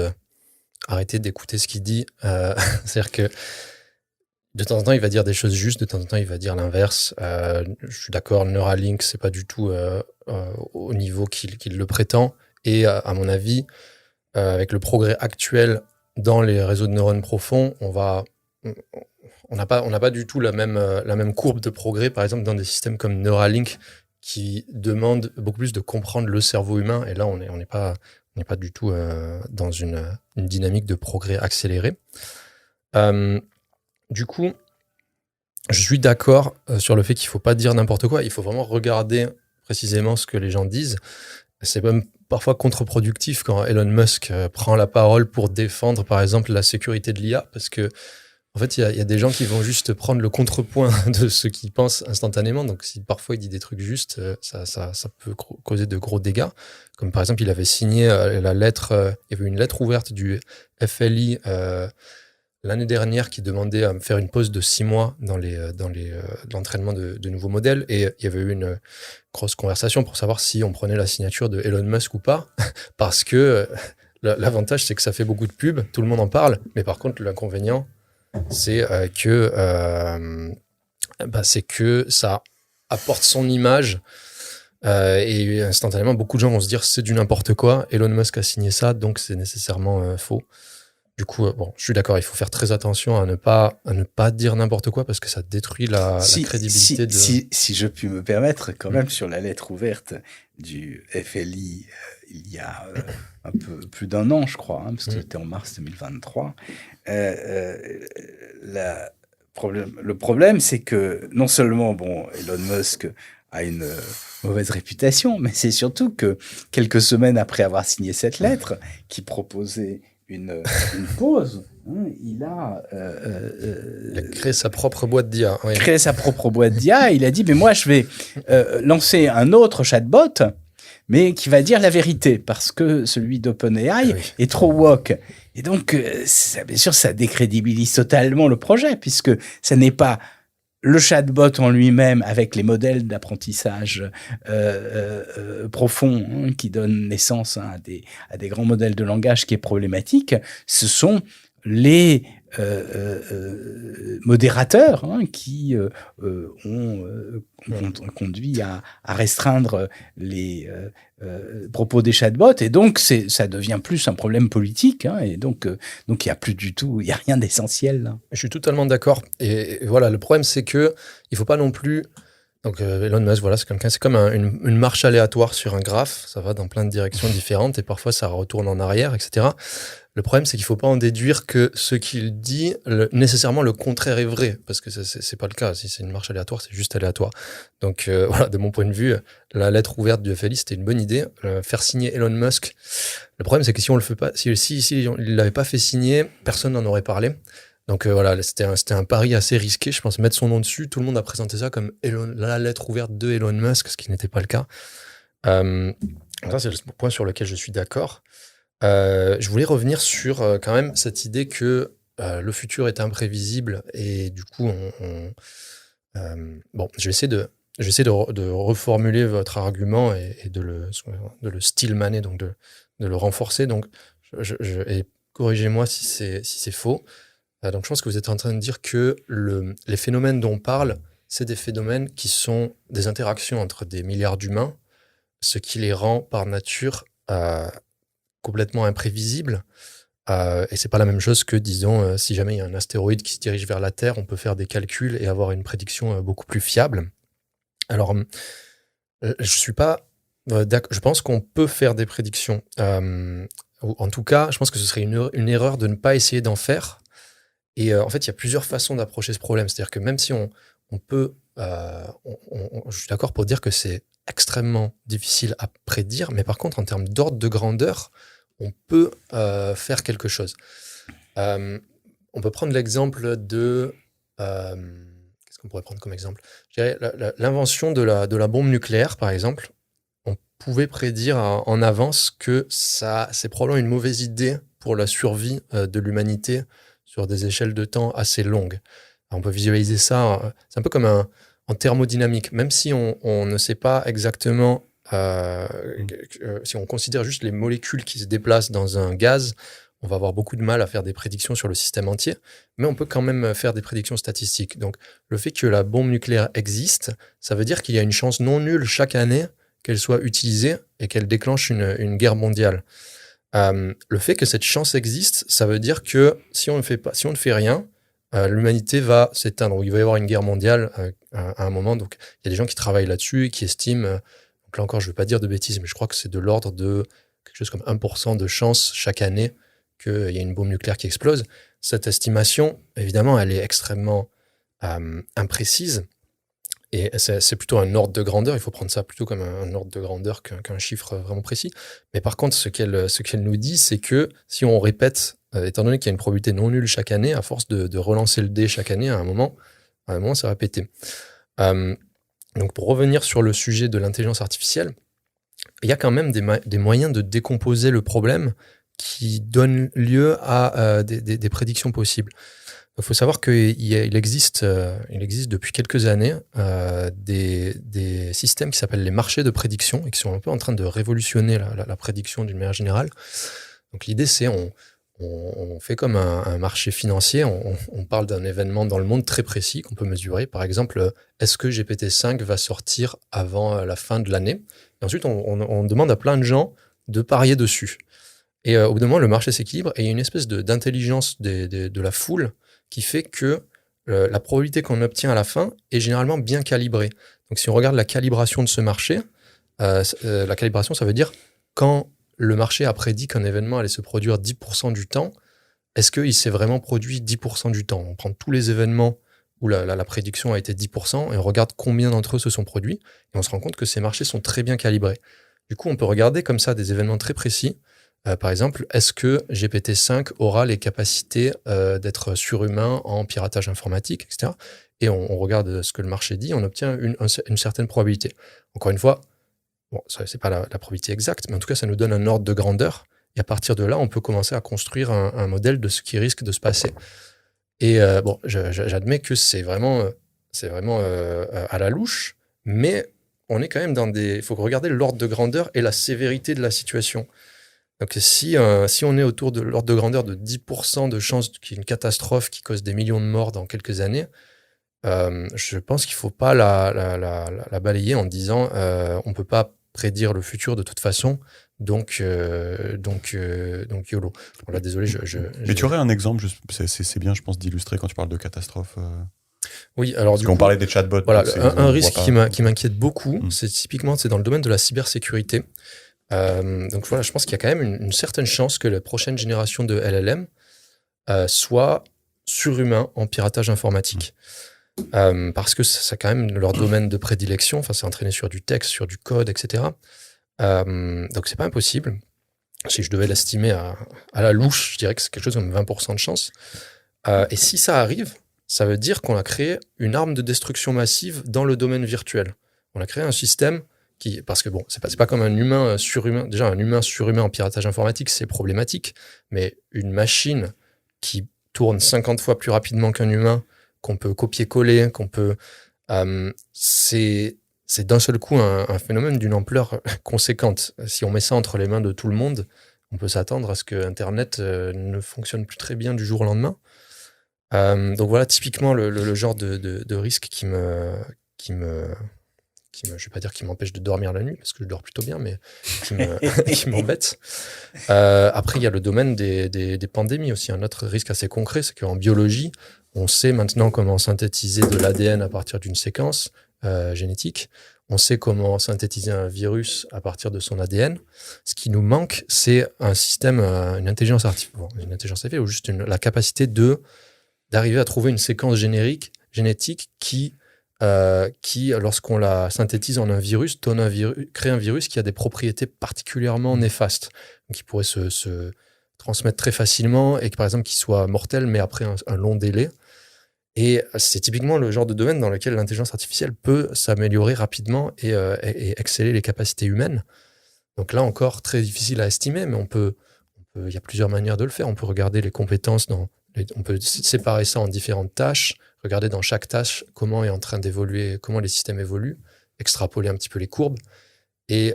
arrêter d'écouter ce qu'il dit. C'est-à-dire que de temps en temps, il va dire des choses justes, de temps en temps, il va dire l'inverse. Je suis d'accord, Neuralink, c'est pas du tout au niveau qu'il le prétend. Et à mon avis, avec le progrès actuel dans les réseaux de neurones profonds, on n'a pas du tout la même courbe de progrès, par exemple, dans des systèmes comme Neuralink, qui demandent beaucoup plus de comprendre le cerveau humain. Et là, on n'est pas du tout dans une dynamique de progrès accéléré. Du coup, je suis d'accord sur le fait qu'il ne faut pas dire n'importe quoi. Il faut vraiment regarder précisément ce que les gens disent. C'est même parfois contre-productif quand Elon Musk prend la parole pour défendre, par exemple, la sécurité de l'IA, parce que en fait, il y a des gens qui vont juste prendre le contrepoint de ce qu'ils pensent instantanément. Donc, si parfois il dit des trucs justes, ça peut causer de gros dégâts. Comme par exemple, il avait signé la lettre, il y avait une lettre ouverte du FLI l'année dernière qui demandait à faire une pause de 6 mois dans l'entraînement de nouveaux modèles. Et il y avait eu une grosse conversation pour savoir si on prenait la signature de Elon Musk ou pas. Parce que l'avantage, c'est que ça fait beaucoup de pub, tout le monde en parle. Mais par contre, l'inconvénient, c'est que ça apporte son image et instantanément beaucoup de gens vont se dire c'est du n'importe quoi, Elon Musk a signé ça, donc c'est nécessairement faux. Du coup, je suis d'accord, il faut faire très attention à ne pas dire n'importe quoi, parce que ça détruit la crédibilité si je puis me permettre, quand même, sur la lettre ouverte du FLI il y a un peu plus d'1 an, je crois, parce que c'était en mars 2023. Le problème, c'est que non seulement Elon Musk a une mauvaise réputation, mais c'est surtout que quelques semaines après avoir signé cette lettre, qui proposait une pause, il a créé sa propre boîte d'IA. Oui. Créé sa propre boîte d'IA. Il a dit, mais moi, je vais lancer un autre chatbot, mais qui va dire la vérité, parce que celui d'OpenAI est trop woke. Et donc, bien sûr, ça décrédibilise totalement le projet, puisque ça n'est pas le chatbot en lui-même avec les modèles d'apprentissage profond qui donnent naissance à des grands modèles de langage qui est problématique. Ce sont les modérateurs qui ont conduit à restreindre les propos des chatbots, et donc ça devient plus un problème politique, et donc il y a plus du tout, il y a rien d'essentiel là. Je suis totalement d'accord, et voilà, le problème c'est que il faut pas non plus. Donc Elon Musk, voilà, c'est comme une marche aléatoire sur un graphe, ça va dans plein de directions différentes et parfois ça retourne en arrière, etc. Le problème, c'est qu'il ne faut pas en déduire que ce qu'il dit, nécessairement le contraire est vrai, parce que c'est pas le cas. Si c'est une marche aléatoire, c'est juste aléatoire. Donc voilà, de mon point de vue, la lettre ouverte du FLI, c'était une bonne idée. Faire signer Elon Musk, le problème, c'est que si on le fait pas, si il l'avait pas fait signer, personne n'en aurait parlé. Donc voilà, c'était un pari assez risqué, je pense, mettre son nom dessus. Tout le monde a présenté ça comme la lettre ouverte de Elon Musk, ce qui n'était pas le cas. Ça, c'est le point sur lequel je suis d'accord. Je voulais revenir sur quand même cette idée que le futur est imprévisible et du coup, bon, je vais essayer de reformuler votre argument et de le stillmaner, donc de le renforcer. Donc, et corrigez-moi si c'est faux. Donc, je pense que vous êtes en train de dire que les phénomènes dont on parle, c'est des phénomènes qui sont des interactions entre des milliards d'humains, ce qui les rend par nature complètement imprévisibles. Et c'est pas la même chose que, disons, si jamais il y a un astéroïde qui se dirige vers la Terre, on peut faire des calculs et avoir une prédiction beaucoup plus fiable. Alors, je suis pas d'accord. Je pense qu'on peut faire des prédictions. En tout cas, je pense que ce serait une erreur de ne pas essayer d'en faire. Et en fait, il y a plusieurs façons d'approcher ce problème. C'est-à-dire que même si on peut... je suis d'accord pour dire que c'est extrêmement difficile à prédire, mais par contre, en termes d'ordre de grandeur, on peut faire quelque chose. On peut prendre l'exemple de... qu'est-ce qu'on pourrait prendre comme exemple ? Je dirais l'invention de la bombe nucléaire, par exemple. On pouvait prédire en avance que c'est probablement une mauvaise idée pour la survie de l'humanité sur des échelles de temps assez longues. Alors, on peut visualiser ça, c'est un peu comme en thermodynamique. Même si on ne sait pas exactement, si on considère juste les molécules qui se déplacent dans un gaz, on va avoir beaucoup de mal à faire des prédictions sur le système entier, mais on peut quand même faire des prédictions statistiques. Donc, le fait que la bombe nucléaire existe, ça veut dire qu'il y a une chance non nulle chaque année qu'elle soit utilisée et qu'elle déclenche une guerre mondiale. Le fait que cette chance existe, ça veut dire que si on ne fait rien, l'humanité va s'éteindre, ou il va y avoir une guerre mondiale à un moment. Donc, il y a des gens qui travaillent là-dessus et qui estiment, donc là encore, je ne veux pas dire de bêtises, mais je crois que c'est de l'ordre de quelque chose comme 1% de chance chaque année qu'il y ait une bombe nucléaire qui explose. Cette estimation, évidemment, elle est extrêmement imprécise. Et c'est plutôt un ordre de grandeur. Il faut prendre ça plutôt comme un ordre de grandeur qu'un chiffre vraiment précis. Mais par contre, ce qu'elle nous dit, c'est que si on répète, étant donné qu'il y a une probabilité non nulle chaque année, à force de relancer le dé chaque année, à un moment ça va péter. Donc, pour revenir sur le sujet de l'intelligence artificielle, il y a quand même des moyens de décomposer le problème qui donnent lieu à des prédictions possibles. Il faut savoir qu'il existe depuis quelques années des systèmes qui s'appellent les marchés de prédiction et qui sont un peu en train de révolutionner la prédiction d'une manière générale. Donc l'idée, c'est on fait comme un marché financier, on parle d'un événement dans le monde très précis qu'on peut mesurer. Par exemple, est-ce que GPT-5 va sortir avant la fin de l'année ? Et ensuite, on demande à plein de gens de parier dessus. Et au bout d'un moment, le marché s'équilibre et il y a une espèce d'intelligence de la foule qui fait que la probabilité qu'on obtient à la fin est généralement bien calibrée. Donc, si on regarde la calibration de ce marché, la calibration, ça veut dire quand le marché a prédit qu'un événement allait se produire 10% du temps, est-ce qu'il s'est vraiment produit 10% du temps ? On prend tous les événements où la prédiction a été 10% et on regarde combien d'entre eux se sont produits et on se rend compte que ces marchés sont très bien calibrés. Du coup, on peut regarder comme ça des événements très précis. Par exemple, est-ce que GPT-5 aura les capacités d'être surhumain en piratage informatique, etc. Et on regarde ce que le marché dit, on obtient une certaine probabilité. Encore une fois, bon, ce n'est pas la probabilité exacte, mais en tout cas, ça nous donne un ordre de grandeur. Et à partir de là, on peut commencer à construire un modèle de ce qui risque de se passer. Et bon, j'admets que c'est vraiment à la louche, mais on est quand même il faut regarder l'ordre de grandeur et la sévérité de la situation. Donc si on est autour de l'ordre de grandeur de 10% de chance qu'il y ait une catastrophe qui cause des millions de morts dans quelques années, je pense qu'il ne faut pas la balayer en disant on ne peut pas prédire le futur de toute façon, donc YOLO. Voilà, désolé. Mais tu aurais un exemple, c'est bien, je pense, d'illustrer quand tu parles de catastrophe. Oui, alors parce qu'on parlait des chatbots. Voilà, un risque qui m'inquiète beaucoup, c'est dans le domaine de la cybersécurité. Donc voilà, je pense qu'il y a quand même une certaine chance que la prochaine génération de LLM soit surhumain en piratage informatique. Parce que c'est quand même leur domaine de prédilection, enfin c'est entraîné sur du texte, sur du code, etc. Donc c'est pas impossible. Si je devais l'estimer à la louche, je dirais que c'est quelque chose comme 20% de chance. Et si ça arrive, ça veut dire qu'on a créé une arme de destruction massive dans le domaine virtuel. On a créé un système parce que bon, c'est pas comme un humain surhumain. Déjà, un humain surhumain en piratage informatique, c'est problématique. Mais une machine qui tourne 50 fois plus rapidement qu'un humain, qu'on peut copier-coller, c'est d'un seul coup un phénomène d'une ampleur conséquente. Si on met ça entre les mains de tout le monde, on peut s'attendre à ce que Internet ne fonctionne plus très bien du jour au lendemain. Donc voilà, typiquement le genre de risque qui me je vais pas dire qui m'empêche de dormir la nuit, parce que je dors plutôt bien, mais qui m'embête. Après, il y a le domaine des pandémies aussi. Un autre risque assez concret, c'est qu'en biologie, on sait maintenant comment synthétiser de l'ADN à partir d'une séquence génétique. On sait comment synthétiser un virus à partir de son ADN. Ce qui nous manque, c'est un système, une intelligence artificielle, ou juste la capacité d'arriver à trouver une séquence génétique qui, lorsqu'on la synthétise en un virus, crée un virus qui a des propriétés particulièrement néfastes, qui pourrait se transmettre très facilement et par exemple qui soit mortel, mais après un long délai. Et c'est typiquement le genre de domaine dans lequel l'intelligence artificielle peut s'améliorer rapidement et exceller les capacités humaines. Donc là encore, très difficile à estimer, mais il y a plusieurs manières de le faire. On peut regarder les compétences on peut séparer ça en différentes tâches, regarder dans chaque tâche comment est en train d'évoluer, comment les systèmes évoluent, extrapoler un petit peu les courbes et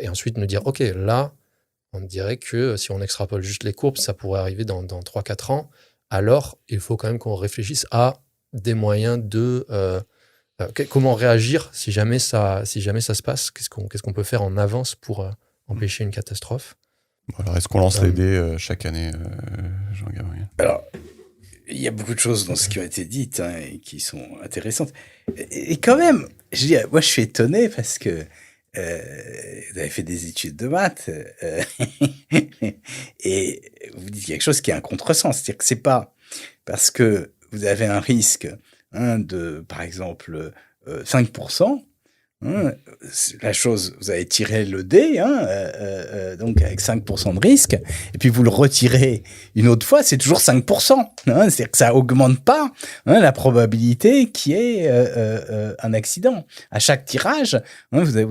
ensuite nous dire, OK, là, on dirait que si on extrapole juste les courbes, ça pourrait arriver dans 3-4 ans. Alors, il faut quand même qu'on réfléchisse à des moyens de... comment réagir si jamais ça se passe. Qu'est-ce qu'on peut faire en avance pour empêcher une catastrophe? Alors, est-ce qu'on lance les dés chaque année, Jean-Gabriel? Alors, il y a beaucoup de choses dans ce qui a été dit et qui sont intéressantes. Et quand même, moi, je suis étonné parce que vous avez fait des études de maths et vous dites quelque chose qui a un contresens. C'est-à-dire que c'est pas parce que vous avez un risque de, par exemple, 5%, la chose, vous avez tiré le dé, donc avec 5% de risque, et puis vous le retirez une autre fois, c'est toujours 5%. C'est-à-dire que ça augmente pas la probabilité qu'il y ait un accident. À chaque tirage, vous avez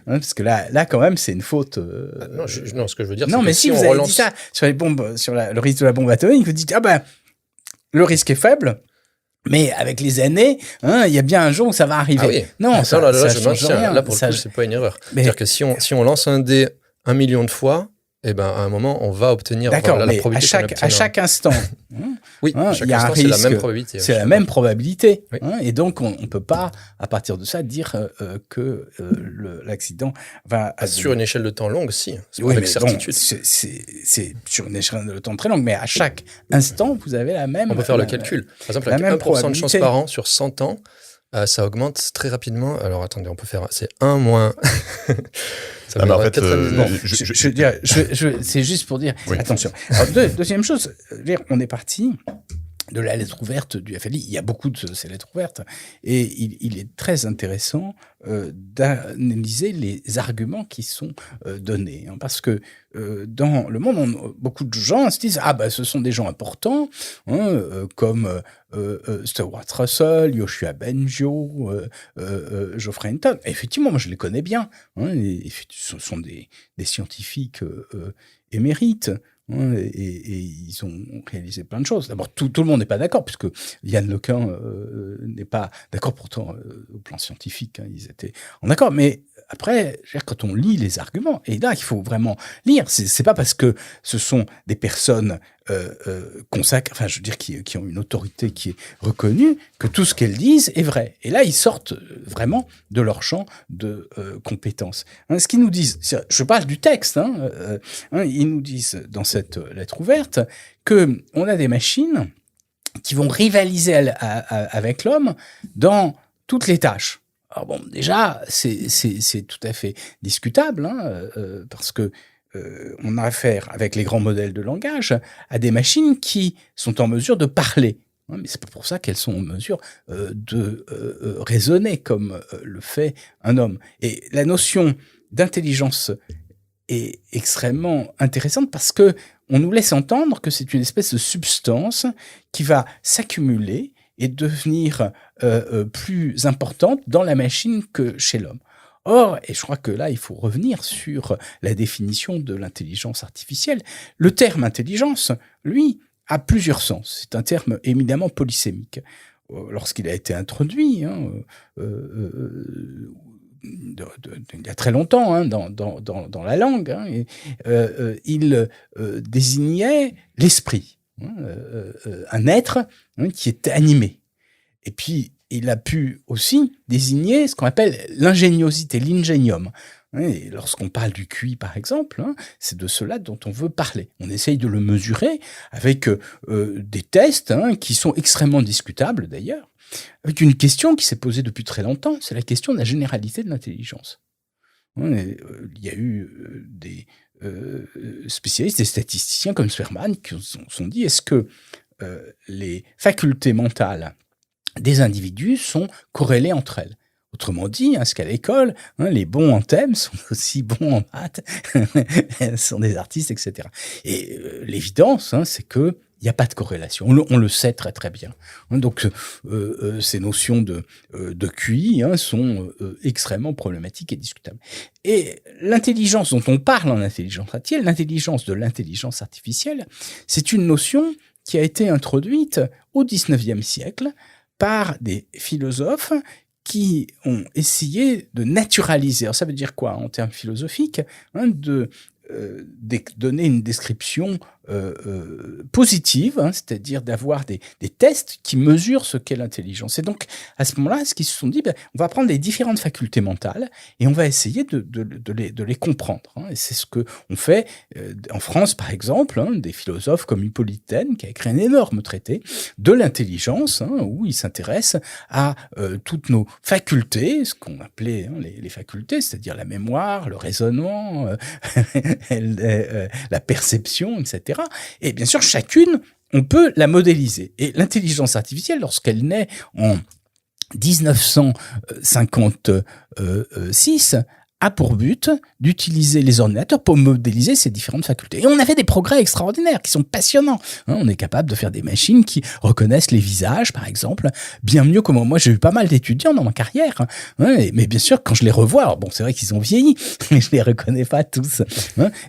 parce que là quand même, c'est une faute. Non, ce que je veux dire, non, c'est mais que si on vous avez relance... dit ça sur les bombes, sur le risque de la bombe atomique, vous dites le risque est faible. Mais avec les années, il y a bien un jour où ça va arriver. Ah oui. Non, ça je change maintiens. rien. Là, pour le coup, c'est pas une erreur. C'est-à-dire que si on lance un dé 1 million de fois, à un moment, on va obtenir la probabilité. À chaque instant, oui, à chaque instant, c'est la même probabilité. C'est la même probabilité. Oui. Et donc, on ne peut pas, à partir de ça, dire que l'accident va... Sur une échelle de temps longue, si. Oui, avec mais certitude. Bon, c'est sur une échelle de temps très longue, mais à chaque instant, vous avez la même... On peut faire le calcul. Par exemple, avec 1% de chance par an sur 100 ans, ça augmente très rapidement. Alors, attendez, on peut faire... C'est 1 moins... Ça en fait, c'est juste pour dire... Oui. Attention. Alors, deuxième chose, on est parti de la lettre ouverte du FLI. Il y a beaucoup de ces lettres ouvertes. Et il est très intéressant d'analyser les arguments qui sont donnés. Parce que dans le monde, beaucoup de gens se disent ce sont des gens importants, comme Stuart Russell, Yoshua Bengio, Geoffrey Hinton. Et effectivement, moi, je les connais bien. Ce sont des scientifiques émérites. Et ils ont réalisé plein de choses. D'abord, tout le monde n'est pas d'accord, puisque Yann Lequin n'est pas d'accord pourtant au plan scientifique. Ils étaient en accord. Mais après, quand on lit les arguments, et là, il faut vraiment lire. C'est pas parce que ce sont des personnes consacrées, enfin, je veux dire, qui ont une autorité qui est reconnue, que tout ce qu'elles disent est vrai. Et là, ils sortent vraiment de leur champ de compétences. Ce qu'ils nous disent, je parle du texte, ils nous disent dans cette lettre ouverte que on a des machines qui vont rivaliser avec l'homme dans toutes les tâches. Alors bon, déjà, c'est tout à fait discutable, parce que on a affaire, avec les grands modèles de langage, à des machines qui sont en mesure de parler. Mais c'est pas pour ça qu'elles sont en mesure de raisonner comme le fait un homme. Et la notion d'intelligence est extrêmement intéressante parce que on nous laisse entendre que c'est une espèce de substance qui va s'accumuler et devenir plus importante dans la machine que chez l'homme. Or, et je crois que là, il faut revenir sur la définition de l'intelligence artificielle. Le terme intelligence, lui, a plusieurs sens. C'est un terme éminemment polysémique. Lorsqu'il a été introduit, il y a très longtemps, dans la langue, il désignait l'esprit, un être qui est animé. Et puis, il a pu aussi désigner ce qu'on appelle l'ingéniosité, l'ingénium. Et lorsqu'on parle du QI, par exemple, c'est de cela dont on veut parler. On essaye de le mesurer avec des tests qui sont extrêmement discutables, d'ailleurs, avec une question qui s'est posée depuis très longtemps, c'est la question de la généralité de l'intelligence. Il y a eu des spécialistes, des statisticiens comme Sperman qui se sont dit, est-ce que les facultés mentales des individus sont corrélées entre elles? Autrement dit, est-ce qu'à l'école, les bons en thème sont aussi bons en maths, sont des artistes, etc. Et l'évidence, c'est que il n'y a pas de corrélation. On le sait très très bien. Donc ces notions de QI sont extrêmement problématiques et discutables. Et l'intelligence dont on parle en intelligence artificielle, l'intelligence de l'intelligence artificielle, c'est une notion qui a été introduite au XIXe siècle par des philosophes qui ont essayé de naturaliser. Alors ça veut dire quoi en termes philosophiques, de donner une description positive, c'est-à-dire d'avoir des tests qui mesurent ce qu'est l'intelligence. Et donc, à ce moment-là, ce qu'ils se sont dit, on va prendre les différentes facultés mentales et on va essayer de les comprendre. Et c'est ce qu'on fait en France, par exemple, des philosophes comme Hippolyte Taine, qui a écrit un énorme traité de l'intelligence, où il s'intéresse à toutes nos facultés, ce qu'on appelait les facultés, c'est-à-dire la mémoire, le raisonnement, la perception, etc. Et bien sûr, chacune, on peut la modéliser. Et l'intelligence artificielle, lorsqu'elle naît en 1956, a pour but d'utiliser les ordinateurs pour modéliser ces différentes facultés. Et on a fait des progrès extraordinaires qui sont passionnants. On est capable de faire des machines qui reconnaissent les visages, par exemple, bien mieux que moi. Moi, j'ai eu pas mal d'étudiants dans ma carrière. Mais bien sûr, quand je les revois, alors bon, c'est vrai qu'ils ont vieilli, mais je les reconnais pas tous.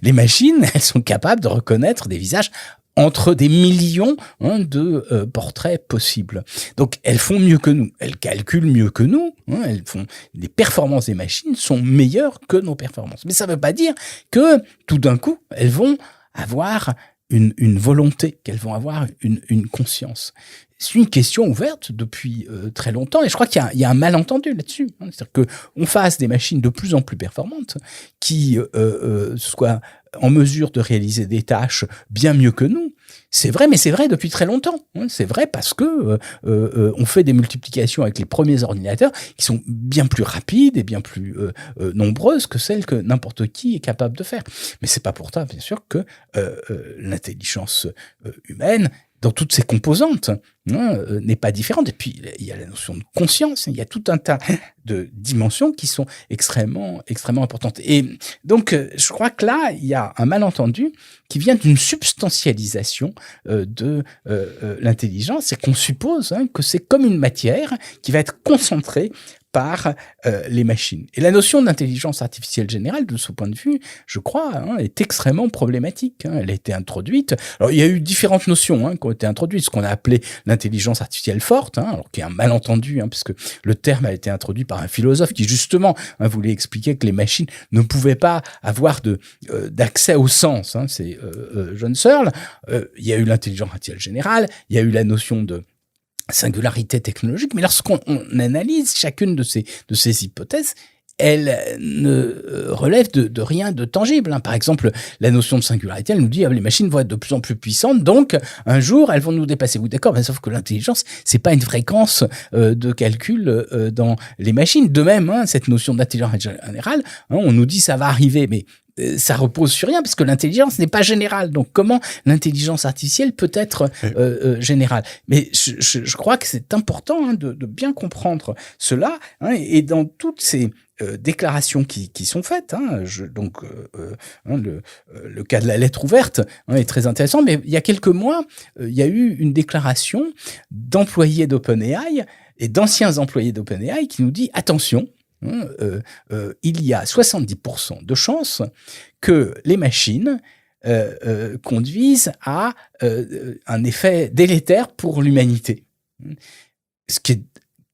Les machines, elles sont capables de reconnaître des visages entre des millions de portraits possibles. Donc, elles font mieux que nous, elles calculent mieux que nous, elles font les performances des machines sont meilleures que nos performances. Mais ça ne veut pas dire que tout d'un coup, elles vont avoir une volonté, qu'elles vont avoir une conscience. C'est une question ouverte depuis très longtemps et je crois qu'il y a un malentendu là-dessus. C'est-à-dire qu'on fasse des machines de plus en plus performantes qui soient en mesure de réaliser des tâches bien mieux que nous. C'est vrai, mais c'est vrai depuis très longtemps. C'est vrai parce que on fait des multiplications avec les premiers ordinateurs qui sont bien plus rapides et bien plus nombreuses que celles que n'importe qui est capable de faire. Mais c'est pas pour ça, bien sûr, que l'intelligence humaine, dans toutes ses composantes, n'est pas différente. Et puis, il y a la notion de conscience, il y a tout un tas de dimensions qui sont extrêmement, extrêmement importantes. Et donc, je crois que là, il y a un malentendu qui vient d'une substantialisation de l'intelligence, c'est qu'on suppose que c'est comme une matière qui va être concentrée par les machines. Et la notion d'intelligence artificielle générale, de ce point de vue, je crois, est extrêmement problématique. Elle a été introduite. Alors, il y a eu différentes notions qui ont été introduites. Ce qu'on a appelé l'intelligence artificielle forte, alors qui est un malentendu, puisque le terme a été introduit par un philosophe qui, justement, voulait expliquer que les machines ne pouvaient pas avoir d'accès au sens. C'est John Searle. Il y a eu l'intelligence artificielle générale. Il y a eu la notion de singularité technologique, mais lorsqu'on analyse chacune de ces hypothèses, elle ne relève de rien de tangible. Par exemple, la notion de singularité, elle nous dit les machines vont être de plus en plus puissantes, donc un jour elles vont nous dépasser. Oui, d'accord, mais sauf que l'intelligence, c'est pas une fréquence de calcul dans les machines. De même, cette notion d'intelligence générale, on nous dit ça va arriver, mais ça repose sur rien, parce que l'intelligence n'est pas générale. Donc, comment l'intelligence artificielle peut être générale? Mais je crois que c'est important de bien comprendre cela. Et dans toutes ces déclarations qui sont faites, le cas de la lettre ouverte est très intéressant. Mais il y a quelques mois, il y a eu une déclaration d'employés d'OpenAI et d'anciens employés d'OpenAI qui nous dit attention. Il y a 70% de chances que les machines conduisent à un effet délétère pour l'humanité. Ce qui est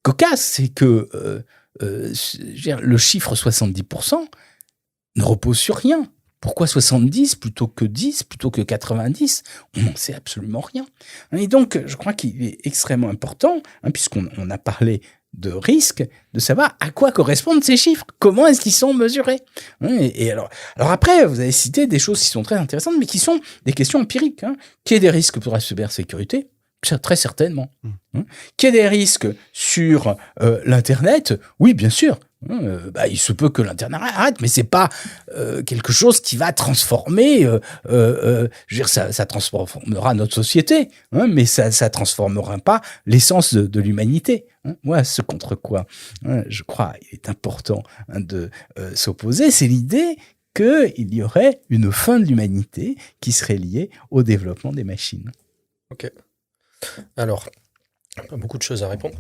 cocasse, c'est que le chiffre 70% ne repose sur rien. Pourquoi 70 plutôt que 10, plutôt que 90? On n'en sait absolument rien. Et donc, je crois qu'il est extrêmement important, puisqu'on a parlé de risque, de savoir à quoi correspondent ces chiffres, comment est-ce qu'ils sont mesurés. Et alors après, vous avez cité des choses qui sont très intéressantes, mais qui sont des questions empiriques. Qu'il y ait des risques pour la cybersécurité, très certainement. Qu'il y ait des risques sur l'Internet, oui, bien sûr. Il se peut que l'Internet arrête, mais c'est pas quelque chose qui va transformer. Ça transformera notre société, mais ça transformera pas l'essence de l'humanité. Moi, ce contre quoi je crois il est important de s'opposer, c'est l'idée qu'il y aurait une fin de l'humanité qui serait liée au développement des machines. Ok. Alors, beaucoup de choses à répondre.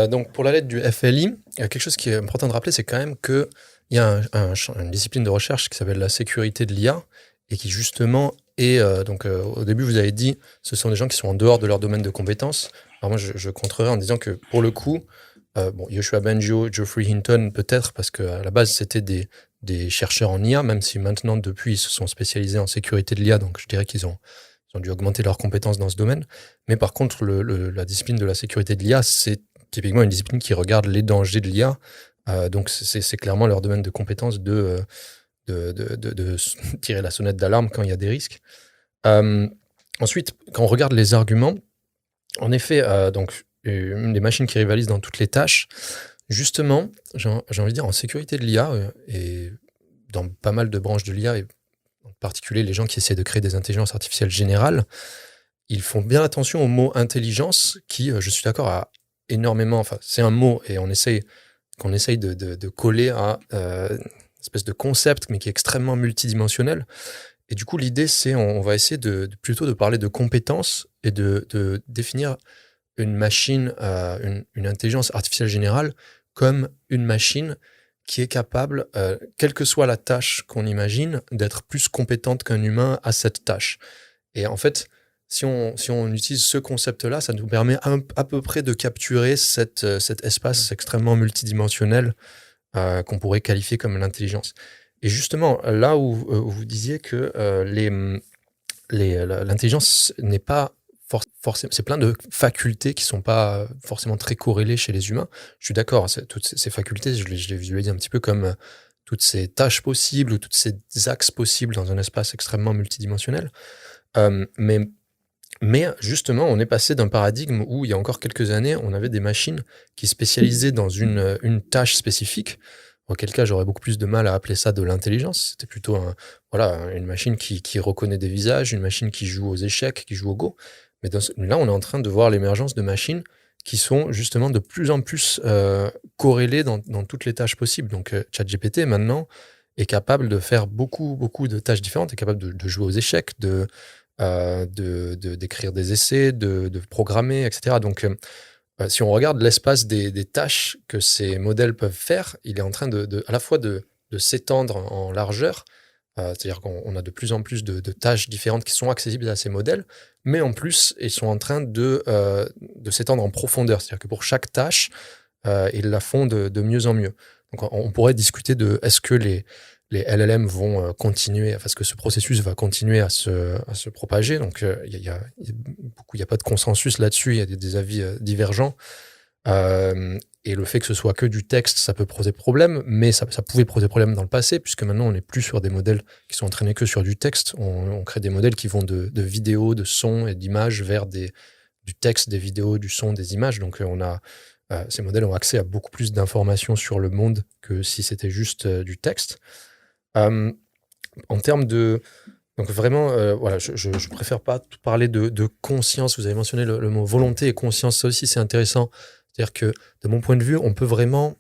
Donc, pour la lettre du FLI, quelque chose qui est important de rappeler, c'est quand même qu'il y a une discipline de recherche qui s'appelle la sécurité de l'IA et qui, justement, est... au début, vous avez dit ce sont des gens qui sont en dehors de leur domaine de compétences. Alors moi, je contrerai en disant que, pour le coup, Yoshua Bengio, Geoffrey Hinton, peut-être, parce qu'à la base, c'était des chercheurs en IA, même si maintenant, depuis, ils se sont spécialisés en sécurité de l'IA, donc je dirais qu'ils ont dû augmenter leurs compétences dans ce domaine. Mais par contre, la discipline de la sécurité de l'IA, c'est typiquement une discipline qui regarde les dangers de l'IA. Donc, c'est clairement leur domaine de compétences de tirer la sonnette d'alarme quand il y a des risques. Ensuite, quand on regarde les arguments, en effet, des machines qui rivalisent dans toutes les tâches, justement, j'ai envie de dire, en sécurité de l'IA, et dans pas mal de branches de l'IA, et en particulier les gens qui essaient de créer des intelligences artificielles générales, ils font bien attention au mot intelligence qui, je suis d'accord, a énormément... Enfin, c'est un mot et qu'on essaye de coller à une espèce de concept, mais qui est extrêmement multidimensionnel. Et du coup, l'idée, c'est on va essayer plutôt de parler de compétences et de définir une machine, une intelligence artificielle générale comme une machine qui est capable, quelle que soit la tâche qu'on imagine, d'être plus compétente qu'un humain à cette tâche. Et en fait, si on utilise ce concept-là, ça nous permet à peu près de capturer cet espace extrêmement multidimensionnel qu'on pourrait qualifier comme l'intelligence. Et justement, là où vous disiez que l'intelligence n'est pas forcément... C'est plein de facultés qui ne sont pas forcément très corrélées chez les humains. Je suis d'accord, toutes ces facultés, je les visualise un petit peu comme toutes ces tâches possibles ou tous ces axes possibles dans un espace extrêmement multidimensionnel. Mais justement, on est passé d'un paradigme où, il y a encore quelques années, on avait des machines qui spécialisaient dans une tâche spécifique, auquel cas j'aurais beaucoup plus de mal à appeler ça de l'intelligence. C'était plutôt une machine qui reconnaît des visages, une machine qui joue aux échecs, qui joue au Go. Mais là, on est en train de voir l'émergence de machines qui sont justement de plus en plus corrélées dans toutes les tâches possibles. Donc, ChatGPT, maintenant, est capable de faire beaucoup, beaucoup de tâches différentes, est capable de jouer aux échecs, d'écrire des essais, de programmer, etc. Donc, si on regarde l'espace des tâches que ces modèles peuvent faire, il est en train à la fois de s'étendre en largeur, c'est-à-dire qu'on a de plus en plus de tâches différentes qui sont accessibles à ces modèles, mais en plus, ils sont en train de s'étendre en profondeur, c'est-à-dire que pour chaque tâche, ils la font de mieux en mieux. Donc, on pourrait discuter de est-ce que les LLM vont continuer, est-ce que ce processus va continuer à se propager. Donc, il n'y a pas de consensus là-dessus, il y a des avis divergents. Et le fait que ce soit que du texte, ça peut poser problème, mais ça pouvait poser problème dans le passé, puisque maintenant, on n'est plus sur des modèles qui sont entraînés que sur du texte. On crée des modèles qui vont de vidéos, de sons et d'images vers du texte, des vidéos, du son, des images. Donc, ces modèles ont accès à beaucoup plus d'informations sur le monde que si c'était juste du texte. en termes de... Donc vraiment, voilà, je préfère pas tout parler de conscience. Vous avez mentionné le mot volonté et conscience. Ça aussi, c'est intéressant. C'est-à-dire que, de mon point de vue, on peut vraiment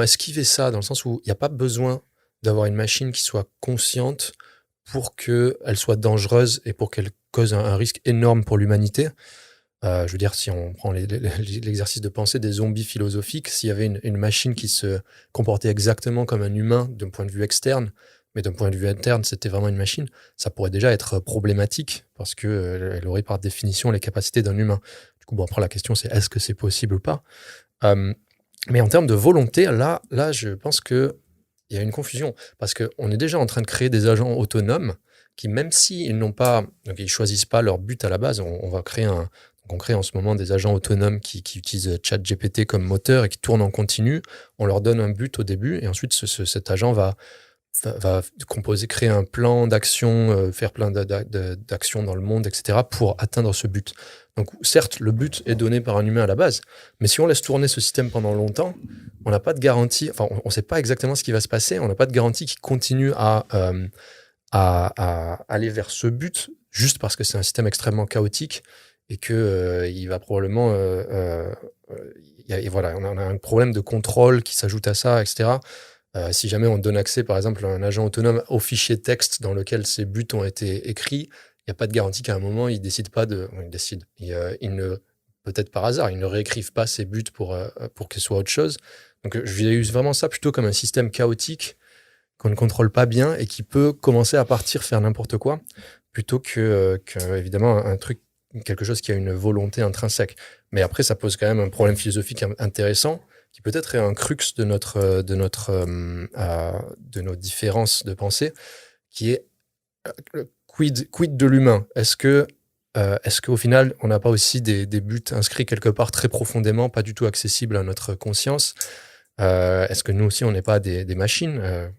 esquiver ça dans le sens où il n'y a pas besoin d'avoir une machine qui soit consciente pour qu'elle soit dangereuse et pour qu'elle cause un risque énorme pour l'humanité. Je veux dire, si on prend l'exercice de pensée des zombies philosophiques, s'il y avait une machine qui se comportait exactement comme un humain d'un point de vue externe, mais d'un point de vue interne, c'était vraiment une machine, ça pourrait déjà être problématique parce qu'elle aurait par définition les capacités d'un humain. Du coup, bon, après, la question, c'est est-ce que c'est possible ou pas? Mais en termes de volonté, là, je pense qu'il y a une confusion parce qu'on est déjà en train de créer des agents autonomes qui, même s'ils n'ont pas, donc ils choisissent pas leur but à la base, on crée en ce moment des agents autonomes qui utilisent ChatGPT comme moteur et qui tournent en continu. On leur donne un but au début et ensuite cet agent va créer un plan d'action, faire plein d'actions dans le monde, etc. pour atteindre ce but. Donc certes, le but est donné par un humain à la base, mais si on laisse tourner ce système pendant longtemps, on n'a pas de garantie, enfin on ne sait pas exactement ce qui va se passer, on n'a pas de garantie qu'il continue à aller vers ce but juste parce que c'est un système extrêmement chaotique et que il va probablement voilà, on a un problème de contrôle qui s'ajoute à ça, etc. Si jamais on donne accès, par exemple, à un agent autonome au fichier texte dans lequel ces buts ont été écrits, il n'y a pas de garantie qu'à un moment, il décide pas de... Il décide. Il ne, peut-être par hasard, il ne réécrive pas ses buts pour que ce soit autre chose. Donc, je use vraiment ça plutôt comme un système chaotique qu'on ne contrôle pas bien et qui peut commencer à partir faire n'importe quoi, plutôt que évidemment, quelque chose qui a une volonté intrinsèque. Mais après, ça pose quand même un problème philosophique intéressant, qui peut-être est un crux de nos différences de pensée, qui est quid de l'humain. Est-ce qu'au final, on n'a pas aussi des buts inscrits quelque part très profondément, pas du tout accessibles à notre conscience? Est-ce que nous aussi, on n'est pas des machines?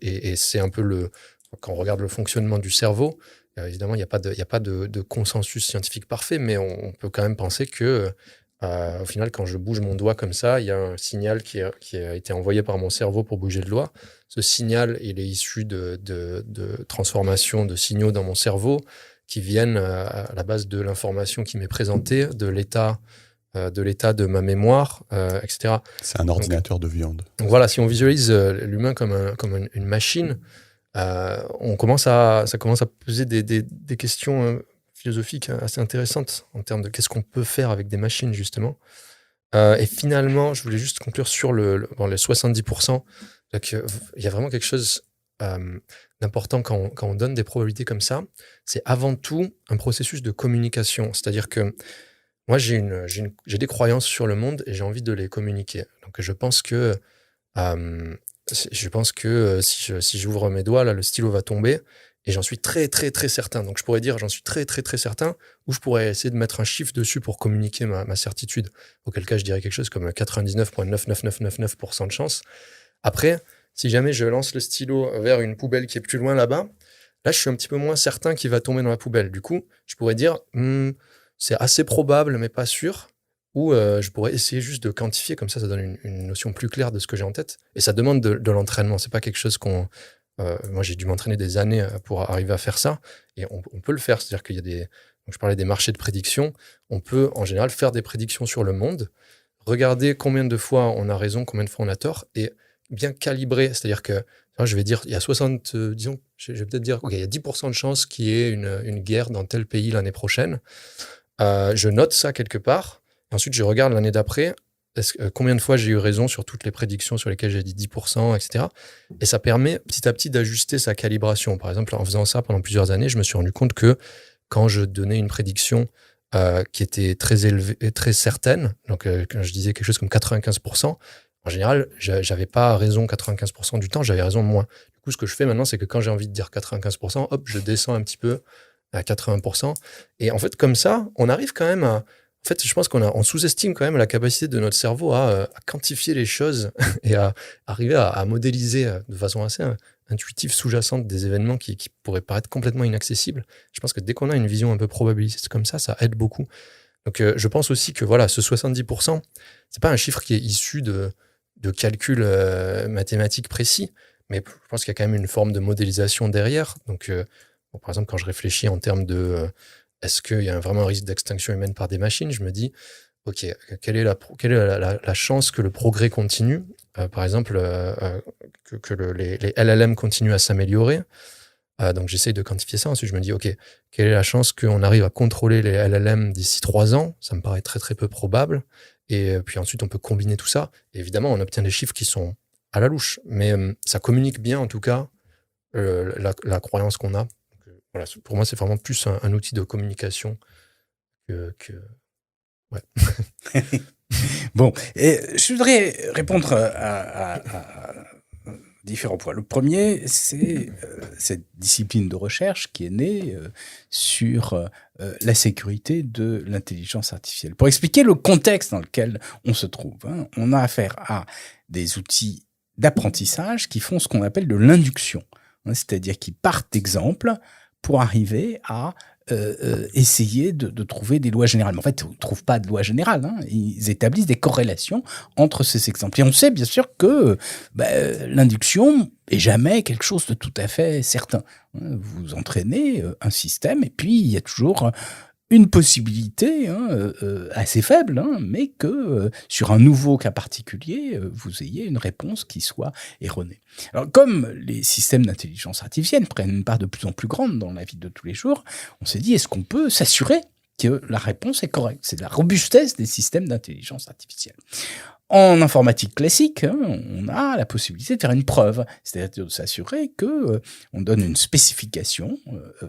Et c'est un peu quand on regarde le fonctionnement du cerveau, évidemment, il n'y a pas de consensus scientifique parfait, mais on peut quand même penser que au final, quand je bouge mon doigt comme ça, il y a un signal qui a été envoyé par mon cerveau pour bouger le doigt. Ce signal, il est issu de transformations de signaux dans mon cerveau qui viennent à la base de l'information qui m'est présentée, de l'état de ma mémoire, etc. C'est un ordinateur de viande. Donc voilà, si on visualise l'humain comme une machine, ça commence à poser des questions philosophique assez intéressante en termes de qu'est-ce qu'on peut faire avec des machines, justement. Et finalement, je voulais juste conclure sur les 70%. Donc, il y a vraiment quelque chose d'important quand on donne des probabilités comme ça. C'est avant tout un processus de communication. C'est-à-dire que moi, j'ai des croyances sur le monde et j'ai envie de les communiquer. Donc, je pense que si j'ouvre mes doigts, là, le stylo va tomber. Et j'en suis très, très, très certain. Donc, je pourrais dire j'en suis très, très, très certain, ou je pourrais essayer de mettre un chiffre dessus pour communiquer ma certitude. Auquel cas, je dirais quelque chose comme 99,99999% de chance. Après, si jamais je lance le stylo vers une poubelle qui est plus loin là-bas, là, je suis un petit peu moins certain qu'il va tomber dans la poubelle. Du coup, je pourrais dire c'est assez probable, mais pas sûr. Ou je pourrais essayer juste de quantifier, comme ça donne une notion plus claire de ce que j'ai en tête. Et ça demande de l'entraînement. C'est pas quelque chose moi, j'ai dû m'entraîner des années pour arriver à faire ça. Et on peut le faire. C'est-à-dire qu'il y a donc je parlais des marchés de prédiction. On peut, en général, faire des prédictions sur le monde, regarder combien de fois on a raison, combien de fois on a tort, et bien calibrer. C'est-à-dire que, je vais dire, il y a disons, je vais peut-être dire, OK, il y a 10% de chances qu'il y ait une guerre dans tel pays l'année prochaine. Je note ça quelque part. Ensuite, je regarde l'année d'après. Combien de fois j'ai eu raison sur toutes les prédictions sur lesquelles j'ai dit 10%, etc. Et ça permet petit à petit d'ajuster sa calibration. Par exemple, en faisant ça pendant plusieurs années, je me suis rendu compte que quand je donnais une prédiction qui était très élevée, très certaine, donc quand je disais quelque chose comme 95%, en général, j'avais pas raison 95% du temps, j'avais raison moins. Du coup, ce que je fais maintenant, c'est que quand j'ai envie de dire 95%, hop, je descends un petit peu à 80%. Et en fait, comme ça, on arrive quand même à... En fait, je pense qu'on sous-estime quand même la capacité de notre cerveau à quantifier les choses et à arriver à modéliser de façon assez intuitive, sous-jacente, des événements qui pourraient paraître complètement inaccessibles. Je pense que dès qu'on a une vision un peu probabiliste comme ça aide beaucoup. Donc, je pense aussi que voilà, ce 70%, c'est pas un chiffre qui est issu de calculs mathématiques précis, mais je pense qu'il y a quand même une forme de modélisation derrière. Donc, par exemple, quand je réfléchis en termes de est-ce qu'il y a vraiment un risque d'extinction humaine par des machines, je me dis, OK, quelle est la chance que le progrès continue, par exemple, que les LLM continuent à s'améliorer. Donc, j'essaye de quantifier ça. Ensuite, je me dis, OK, quelle est la chance qu'on arrive à contrôler les LLM d'ici 3 ans? Ça me paraît très, très peu probable. Et puis ensuite, on peut combiner tout ça. Et évidemment, on obtient des chiffres qui sont à la louche. Mais ça communique bien, en tout cas, la croyance qu'on a. Donc, voilà, pour moi, c'est vraiment plus un outil de communication que ouais. Bon, et je voudrais répondre à différents points. Le premier, c'est cette discipline de recherche qui est née sur la sécurité de l'intelligence artificielle. Pour expliquer le contexte dans lequel on se trouve, hein, on a affaire à des outils d'apprentissage qui font ce qu'on appelle de l'induction, hein, c'est-à-dire qui partent d'exemples pour arriver à essayer de trouver des lois générales. Mais en fait, on ne trouve pas de loi générale. Hein. Ils établissent des corrélations entre ces exemples. Et on sait bien sûr que l'induction est jamais quelque chose de tout à fait certain. Vous entraînez un système et puis il y a toujours une possibilité assez faible, hein, mais que sur un nouveau cas particulier, vous ayez une réponse qui soit erronée. Alors, comme les systèmes d'intelligence artificielle prennent une part de plus en plus grande dans la vie de tous les jours, on s'est dit, est-ce qu'on peut s'assurer que la réponse est correcte? C'est de la robustesse des systèmes d'intelligence artificielle. En informatique classique, hein, on a la possibilité de faire une preuve, c'est-à-dire de s'assurer que on donne une spécification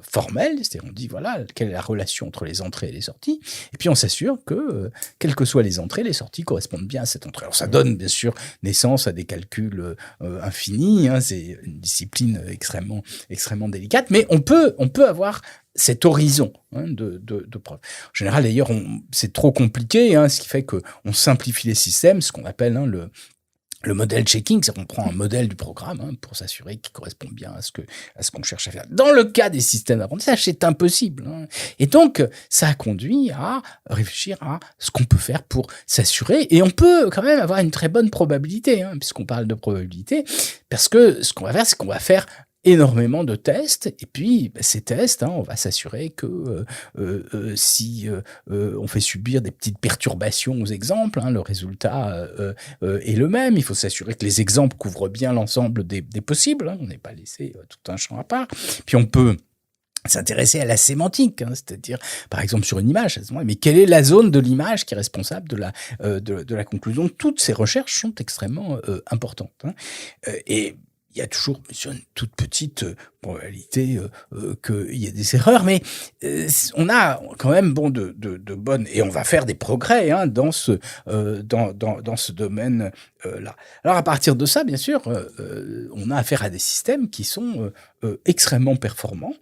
formelle, c'est-à-dire on dit voilà quelle est la relation entre les entrées et les sorties, et puis on s'assure que quelles que soient les entrées, les sorties correspondent bien à cette entrée. Alors ça donne bien sûr naissance à des calculs infinis, hein, c'est une discipline extrêmement délicate, mais on peut avoir cet horizon de preuve. En général, d'ailleurs, c'est trop compliqué, hein, ce qui fait qu'on simplifie les systèmes, ce qu'on appelle le modèle checking, c'est qu'on prend un modèle du programme pour s'assurer qu'il correspond bien à ce qu'on cherche à faire. Dans le cas des systèmes d'apprentissage, c'est impossible. Hein. Et donc, ça a conduit à réfléchir à ce qu'on peut faire pour s'assurer. Et on peut quand même avoir une très bonne probabilité, hein, puisqu'on parle de probabilité, parce que ce qu'on va faire, c'est qu'on va faire énormément de tests, et puis ces tests, hein, on va s'assurer que si on fait subir des petites perturbations aux exemples, hein, le résultat est le même. Il faut s'assurer que les exemples couvrent bien l'ensemble des possibles, hein, on n'est pas laissé tout un champ à part. Puis on peut s'intéresser à la sémantique, hein, c'est-à-dire, par exemple, sur une image, mais quelle est la zone de l'image qui est responsable de la conclusion? Toutes ces recherches sont extrêmement importantes. Hein. Et il y a toujours sur une toute petite probabilité qu'il y ait des erreurs, mais on a quand même de bonnes, et on va faire des progrès hein, dans ce domaine là. Alors à partir de ça, bien sûr, on a affaire à des systèmes qui sont extrêmement performants,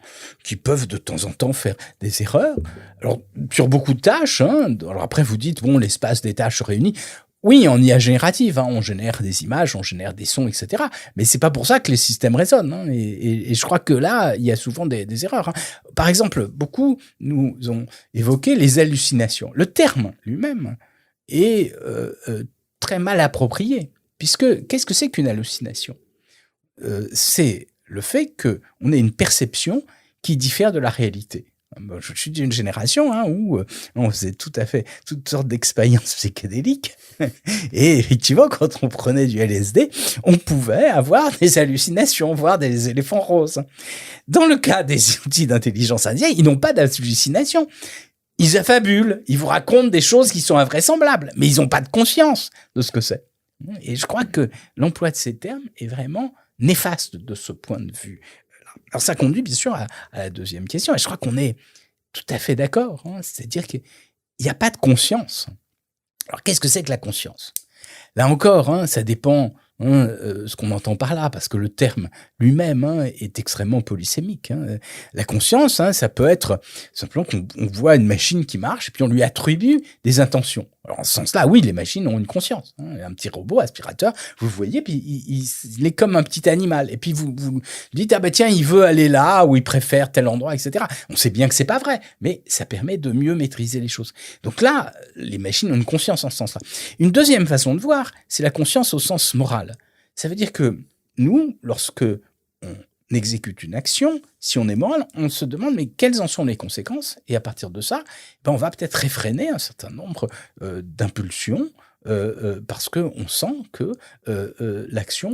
qui peuvent de temps en temps faire des erreurs. Alors sur beaucoup de tâches, hein, alors après vous dites bon, l'espace des tâches se réunit. Oui, en IA générative, hein, on génère des images, on génère des sons, etc. Mais c'est pas pour ça que les systèmes résonnent. Hein, et je crois que là, il y a souvent des erreurs. Hein. Par exemple, beaucoup nous ont évoqué les hallucinations. Le terme lui-même est très mal approprié, puisque qu'est-ce que c'est qu'une hallucination? C'est le fait qu'on ait une perception qui diffère de la réalité. Je suis d'une génération hein, où on faisait toutes sortes d'expériences psychédéliques et effectivement quand on prenait du LSD on pouvait avoir des hallucinations, voir des éléphants roses. Dans le cas des outils d'intelligence artificielle, ils n'ont pas d'hallucinations, ils affabulent, ils vous racontent des choses qui sont invraisemblables, mais ils n'ont pas de conscience de ce que c'est. Et je crois que l'emploi de ces termes est vraiment néfaste de ce point de vue. Alors ça conduit bien sûr à la deuxième question, et je crois qu'on est tout à fait d'accord, hein, c'est-à-dire qu'il n'y a pas de conscience. Alors qu'est-ce que c'est que la conscience? Là encore, hein, ça dépend ce qu'on entend par là, parce que le terme lui-même hein, est extrêmement polysémique. Hein. La conscience, hein, ça peut être simplement qu'on voit une machine qui marche et puis on lui attribue des intentions. Alors, en ce sens-là, oui, les machines ont une conscience. Hein. Un petit robot aspirateur, vous le voyez, puis il est comme un petit animal. Et puis vous dites, ah ben tiens, il veut aller là, ou il préfère tel endroit, etc. On sait bien que c'est pas vrai, mais ça permet de mieux maîtriser les choses. Donc là, les machines ont une conscience en ce sens-là. Une deuxième façon de voir, c'est la conscience au sens moral. Ça veut dire que nous, lorsque on exécute une action, si on est moral, on se demande mais quelles en sont les conséquences? Et à partir de ça, on va peut-être réfréner un certain nombre d'impulsions parce qu'on sent que l'action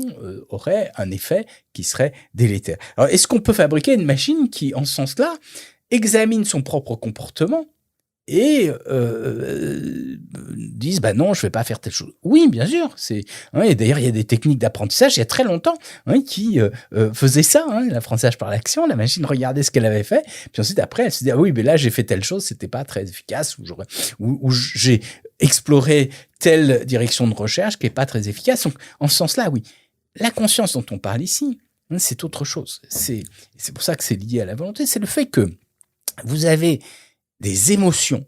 aurait un effet qui serait délétère. Alors, est-ce qu'on peut fabriquer une machine qui, en ce sens-là, examine son propre comportement et disent non, je vais pas faire telle chose. Oui, bien sûr. Et d'ailleurs, il y a des techniques d'apprentissage, il y a très longtemps, qui faisaient ça, l'apprentissage par l'action. La machine regardait ce qu'elle avait fait, puis ensuite, après, elle se dit, ah oui, mais là, j'ai fait telle chose, c'était pas très efficace, ou j'ai exploré telle direction de recherche qui est pas très efficace. Donc, en ce sens-là, oui. La conscience dont on parle ici, c'est autre chose. C'est pour ça que c'est lié à la volonté. C'est le fait que vous avez des émotions,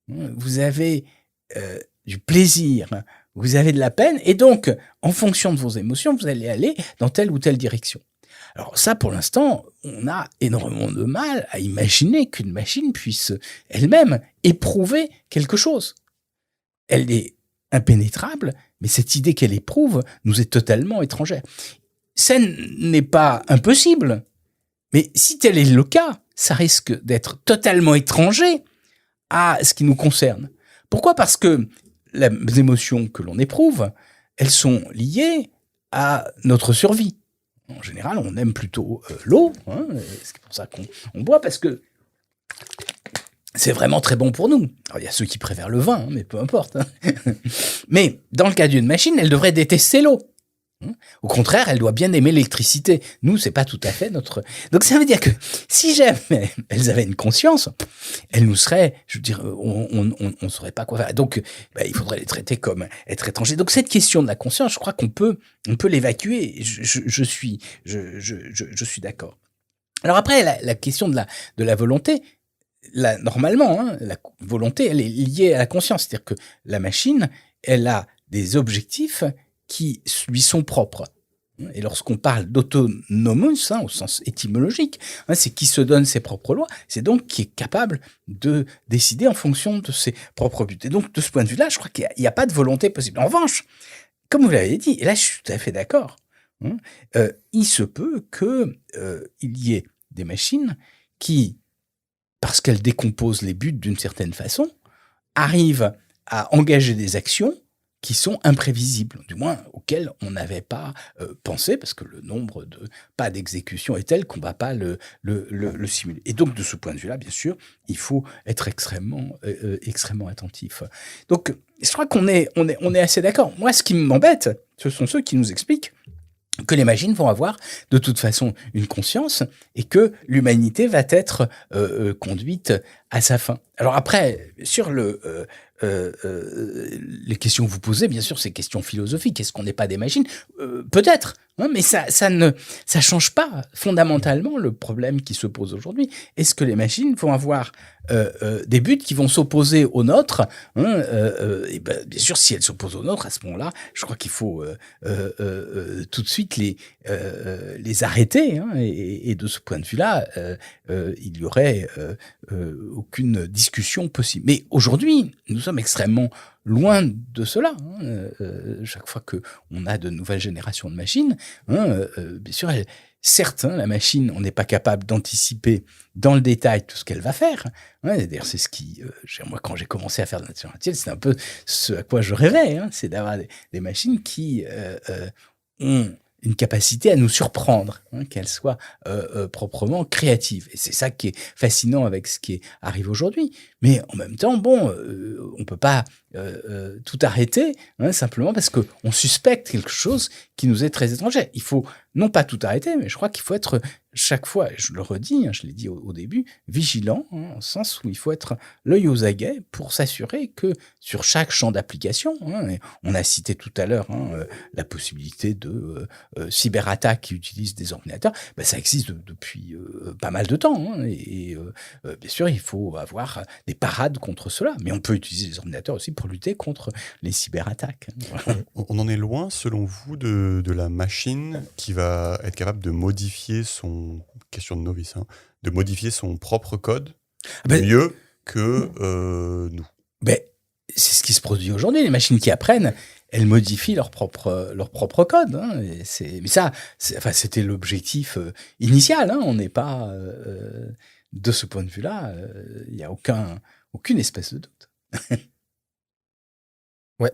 vous avez du plaisir, vous avez de la peine, et donc, en fonction de vos émotions, vous allez aller dans telle ou telle direction. Alors ça, pour l'instant, on a énormément de mal à imaginer qu'une machine puisse elle-même éprouver quelque chose. Elle est impénétrable, mais cette idée qu'elle éprouve nous est totalement étrangère. Ça n'est pas impossible, mais si tel est le cas, ça risque d'être totalement étranger à ce qui nous concerne. Pourquoi ? Parce que les émotions que l'on éprouve, elles sont liées à notre survie. En général, on aime plutôt l'eau, c'est pour ça qu'on boit, parce que c'est vraiment très bon pour nous. Alors, il y a ceux qui préfèrent le vin, mais peu importe. Mais dans le cas d'une machine, elle devrait détester l'eau. Au contraire, elle doit bien aimer l'électricité. Nous, c'est pas tout à fait notre... Donc ça veut dire que si jamais elles avaient une conscience, elles nous seraient, je veux dire, on saurait pas quoi faire. Donc, il faudrait les traiter comme être étrangers. Donc cette question de la conscience, je crois qu'on peut l'évacuer. Je suis d'accord. Alors après, la question de la volonté, normalement, la volonté, elle est liée à la conscience. C'est-à-dire que la machine, elle a des objectifs qui lui sont propres. Et lorsqu'on parle d'autonomos, au sens étymologique, c'est qui se donne ses propres lois, c'est donc qui est capable de décider en fonction de ses propres buts. Et donc, de ce point de vue-là, je crois qu'il n'y a pas de volonté possible. En revanche, comme vous l'avez dit, et là je suis tout à fait d'accord, il se peut qu'il y ait des machines qui, parce qu'elles décomposent les buts d'une certaine façon, arrivent à engager des actions qui sont imprévisibles, du moins auxquelles on n'avait pas pensé, parce que le nombre de pas d'exécution est tel qu'on ne va pas le simuler. Et donc, de ce point de vue-là, bien sûr, il faut être extrêmement attentif. Donc, je crois qu'on est assez d'accord. Moi, ce qui m'embête, ce sont ceux qui nous expliquent que les machines vont avoir de toute façon une conscience et que l'humanité va être conduite à sa fin. Alors après, sur les questions que vous posez, bien sûr, c'est questions philosophiques. Est-ce qu'on n'est pas des machines ? Peut-être, mais ça change pas fondamentalement le problème qui se pose aujourd'hui. Est-ce que les machines vont avoir des buts qui vont s'opposer aux nôtres ? Et bien sûr, si elles s'opposent aux nôtres, à ce moment-là, je crois qu'il faut tout de suite les arrêter. Et de ce point de vue-là, il y aurait aucune discussion possible. Mais aujourd'hui, nous sommes extrêmement loin de cela. Chaque fois qu'on a de nouvelles générations de machines, bien sûr, certes, la machine, on n'est pas capable d'anticiper dans le détail tout ce qu'elle va faire. D'ailleurs, c'est ce qui, moi, quand j'ai commencé à faire de l'intelligence artificielle, c'est un peu ce à quoi je rêvais, c'est d'avoir des machines qui ont une capacité à nous surprendre, qu'elle soit proprement créative. Et c'est ça qui est fascinant avec ce qui arrive aujourd'hui. Mais en même temps, on peut pas tout arrêter, simplement parce qu'on suspecte quelque chose qui nous est très étranger. Il faut non pas tout arrêter, mais je crois qu'il faut être chaque fois, je le redis, je l'ai dit au début, vigilant, au sens où il faut être l'œil aux aguets pour s'assurer que sur chaque champ d'application, on a cité tout à l'heure la possibilité de cyberattaques qui utilisent des ordinateurs, ça existe depuis pas mal de temps, et bien sûr, il faut avoir des parades contre cela, mais on peut utiliser les ordinateurs aussi pour lutter contre les cyberattaques. On en est loin, selon vous, de la machine qui va être capable de modifier question de novice, de modifier son propre code mieux que nous. C'est ce qui se produit aujourd'hui. Les machines qui apprennent, elles modifient leur propre code. Hein, mais ça, c'était l'objectif initial. Hein, on n'est pas, de ce point de vue-là, il n'y a aucune espèce de doute. Ouais.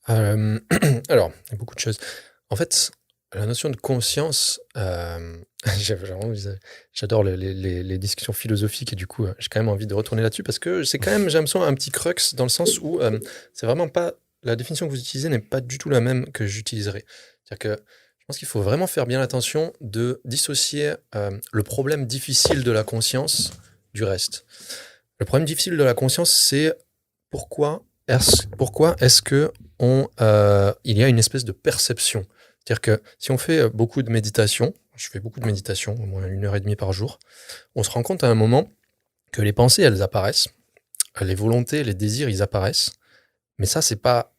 Alors, il y a beaucoup de choses. En fait, la notion de conscience, j'adore les discussions philosophiques et du coup, j'ai quand même envie de retourner là-dessus parce que c'est quand même, j'ai l'impression, un petit crux dans le sens où c'est vraiment pas, la définition que vous utilisez n'est pas du tout la même que j'utiliserai. C'est-à-dire que je pense qu'il faut vraiment faire bien attention de dissocier le problème difficile de la conscience du reste. Le problème difficile de la conscience, c'est pourquoi est-ce que il y a une espèce de perception. C'est-à-dire que si on fait beaucoup de méditation, je fais beaucoup de méditation, au moins 1h30 par jour, on se rend compte à un moment que les pensées, elles apparaissent, les volontés, les désirs, ils apparaissent, mais ça, c'est pas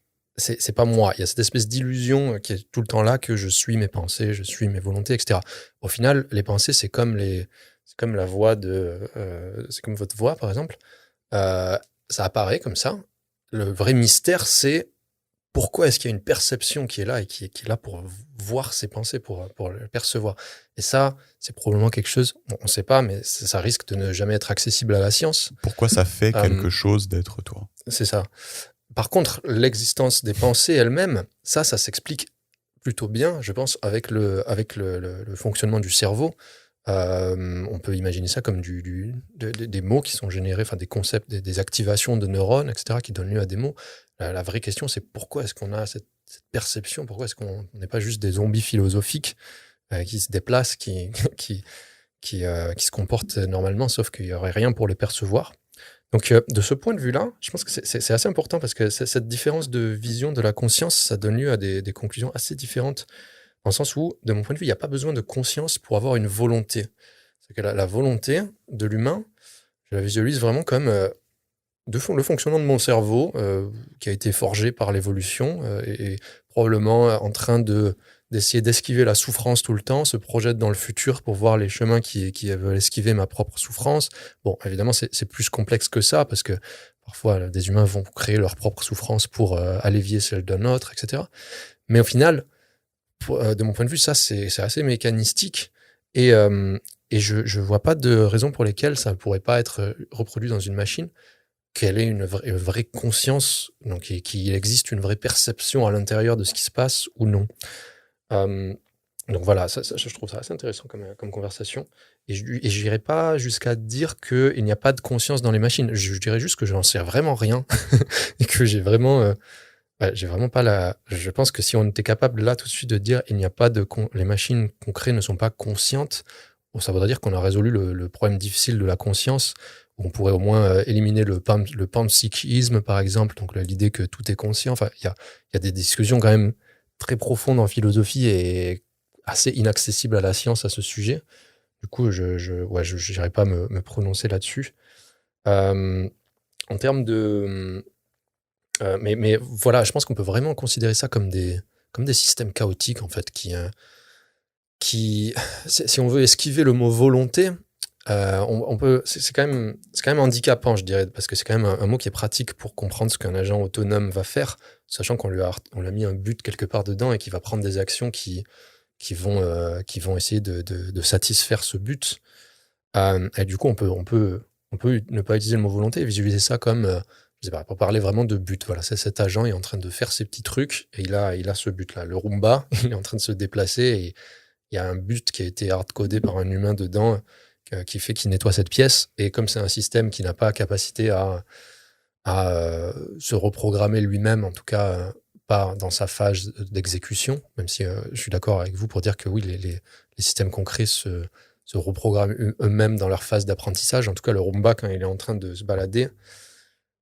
moi. Il y a cette espèce d'illusion qui est tout le temps là, que je suis mes pensées, je suis mes volontés, etc. Au final, les pensées, c'est comme la voix c'est comme votre voix, par exemple. Ça apparaît comme ça. Le vrai mystère, c'est pourquoi est-ce qu'il y a une perception qui est là et qui est là pour voir ses pensées, pour le percevoir. Et ça, c'est probablement quelque chose, on ne sait pas, mais ça risque de ne jamais être accessible à la science. Pourquoi ça fait quelque chose d'être toi? C'est ça. Par contre, l'existence des pensées elles-mêmes, ça s'explique plutôt bien, je pense, avec le fonctionnement du cerveau. On peut imaginer ça comme des mots qui sont générés, enfin des concepts, des activations de neurones, etc., qui donnent lieu à des mots. La vraie question, c'est pourquoi est-ce qu'on a cette perception? Pourquoi est-ce qu'on n'est pas juste des zombies philosophiques qui se déplacent, qui se comportent normalement, sauf qu'il n'y aurait rien pour les percevoir? Donc, de ce point de vue-là, je pense que c'est assez important parce que cette différence de vision de la conscience, ça donne lieu à des conclusions assez différentes. Dans le sens où, de mon point de vue, il n'y a pas besoin de conscience pour avoir une volonté. C'est que la volonté de l'humain, je la visualise vraiment comme le fonctionnement de mon cerveau qui a été forgé par l'évolution et probablement en train d'essayer d'esquiver la souffrance tout le temps, se projette dans le futur pour voir les chemins qui veulent esquiver ma propre souffrance. Bon, évidemment, c'est plus complexe que ça parce que parfois, des humains vont créer leur propre souffrance pour allévier celle d'un autre, etc. Mais au final, de mon point de vue, ça, c'est assez mécanistique et je vois pas de raison pour lesquelles ça ne pourrait pas être reproduit dans une machine, qu'elle ait une vraie conscience, donc qu'il existe une vraie perception à l'intérieur de ce qui se passe ou non. Donc voilà, ça, je trouve ça assez intéressant comme conversation. Et je n'irai pas jusqu'à dire qu'il n'y a pas de conscience dans les machines. Je dirais juste que je n'en sais vraiment rien et que j'ai vraiment pas je pense que si on était capable là tout de suite de dire il n'y a pas les machines qu'on crée ne sont pas conscientes, bon, ça voudrait dire qu'on a résolu le problème difficile de la conscience. On pourrait au moins éliminer le panpsychisme, par exemple, donc l'idée que tout est conscient. Enfin, il y a des discussions quand même très profondes en philosophie et assez inaccessibles à la science à ce sujet. Du coup, je n'irai pas me prononcer là-dessus. En termes de... mais voilà, je pense qu'on peut vraiment considérer ça comme des systèmes chaotiques, en fait, qui si on veut esquiver le mot volonté, on peut, c'est quand même handicapant, je dirais, parce que c'est quand même un mot qui est pratique pour comprendre ce qu'un agent autonome va faire, sachant qu'on l'a mis un but quelque part dedans et qu'il va prendre des actions qui vont essayer de satisfaire ce but. Et du coup, on peut ne pas utiliser le mot volonté et visualiser ça comme, je sais pas, pour parler vraiment de but. Voilà, c'est cet agent est en train de faire ses petits trucs et il a ce but-là. Le Roomba, il est en train de se déplacer et il y a un but qui a été hard-codé par un humain dedans qui fait qu'il nettoie cette pièce. Et comme c'est un système qui n'a pas capacité à se reprogrammer lui-même, en tout cas pas dans sa phase d'exécution, même si je suis d'accord avec vous pour dire que oui, les systèmes concrets se reprogramment eux-mêmes dans leur phase d'apprentissage. En tout cas, le Roomba, quand il est en train de se balader.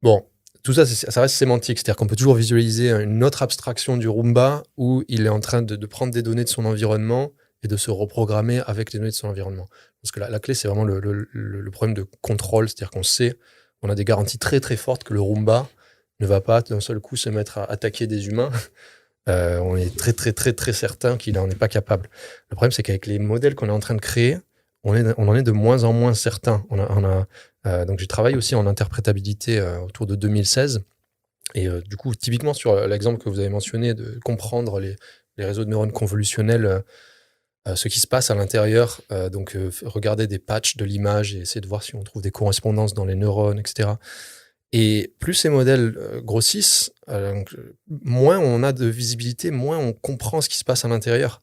Bon, tout ça, ça reste sémantique. C'est-à-dire qu'on peut toujours visualiser une autre abstraction du Roomba où il est en train de prendre des données de son environnement et de se reprogrammer avec les données de son environnement. Parce que la clé, c'est vraiment le problème de contrôle. C'est-à-dire on a des garanties très très fortes que le Roomba ne va pas d'un seul coup se mettre à attaquer des humains. On est très très très très certain qu'il n'en est pas capable. Le problème, c'est qu'avec les modèles qu'on est en train de créer, on en est de moins en moins certain. Donc j'ai travaillé aussi en interprétabilité autour de 2016 Et du coup, typiquement sur l'exemple que vous avez mentionné de comprendre les réseaux de neurones convolutionnels, ce qui se passe à l'intérieur, donc regarder des patchs de l'image et essayer de voir si on trouve des correspondances dans les neurones, etc. Et plus ces modèles grossissent, moins on a de visibilité, moins on comprend ce qui se passe à l'intérieur.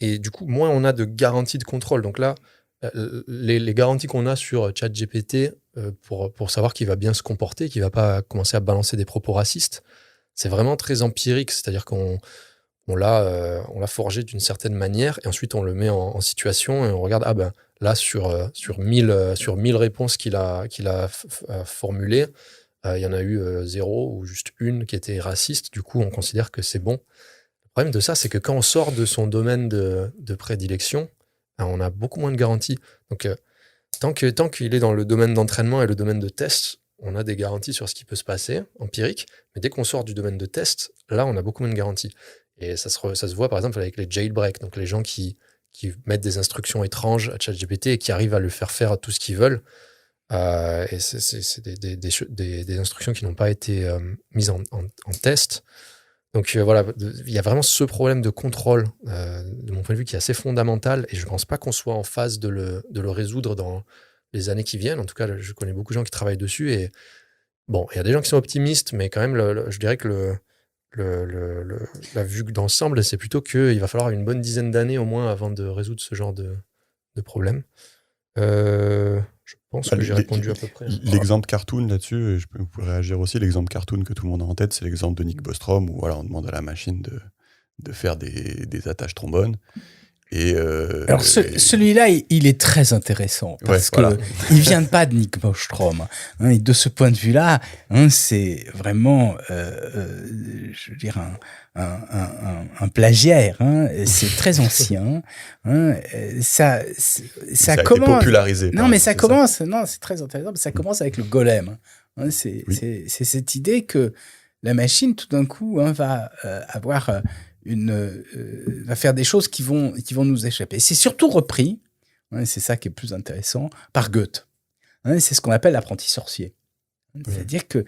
Et du coup, moins on a de garanties de contrôle. Donc là, les garanties qu'on a sur ChatGPT pour savoir qu'il va bien se comporter, qu'il ne va pas commencer à balancer des propos racistes, c'est vraiment très empirique. C'est-à-dire qu'on l'a forgé d'une certaine manière et ensuite on le met en situation et on regarde, là, sur 1000 réponses qu'il a formulées, il y en a eu 0 ou juste une qui était raciste. Du coup, on considère que c'est bon. Le problème de ça, c'est que quand on sort de son domaine de prédilection, on a beaucoup moins de garanties. Donc, tant qu'il est dans le domaine d'entraînement et le domaine de test, on a des garanties sur ce qui peut se passer, empirique. Mais dès qu'on sort du domaine de test, là, on a beaucoup moins de garanties. Et ça se voit, par exemple, avec les jailbreaks, donc les gens qui mettent des instructions étranges à ChatGPT et qui arrivent à le faire tout ce qu'ils veulent. Et c'est des instructions qui n'ont pas été mises en test. Donc voilà, il y a vraiment ce problème de contrôle, de mon point de vue, qui est assez fondamental, et je ne pense pas qu'on soit en phase de le résoudre dans les années qui viennent. En tout cas, je connais beaucoup de gens qui travaillent dessus, et bon, il y a des gens qui sont optimistes, mais quand même, je dirais que la vue d'ensemble, c'est plutôt qu'il va falloir une bonne dizaine d'années au moins avant de résoudre ce genre de problème. Je pense que j'ai répondu à peu près. L'exemple cartoon là-dessus, vous pouvez réagir aussi. L'exemple cartoon que tout le monde a en tête, c'est l'exemple de Nick Bostrom, où voilà, on demande à la machine de faire des attaches trombones. Alors celui-là, il est très intéressant parce que il vient pas de Nick Bostrom. Et de ce point de vue-là, c'est vraiment, je veux dire, un plagiaire. C'est très ancien. Ça a commence. été popularisé. Non, mais ça commence. Non, c'est très intéressant. Ça commence avec le golem. C'est cette idée que la machine, tout d'un coup, va avoir va faire des choses qui vont nous échapper. C'est surtout repris, c'est ça qui est plus intéressant, par Goethe. C'est ce qu'on appelle l'apprenti sorcier. C'est-à-dire que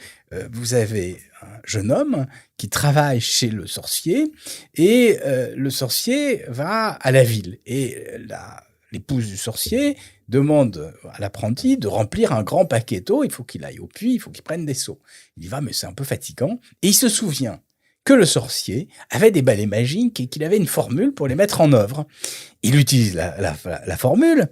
vous avez un jeune homme qui travaille chez le sorcier et le sorcier va à la ville. Et l'épouse du sorcier demande à l'apprenti de remplir un grand paquet d'eau. Il faut qu'il aille au puits, il faut qu'il prenne des seaux. Il y va, mais c'est un peu fatigant. Et il se souvient que le sorcier avait des balais magiques et qu'il avait une formule pour les mettre en œuvre. Il utilise la formule,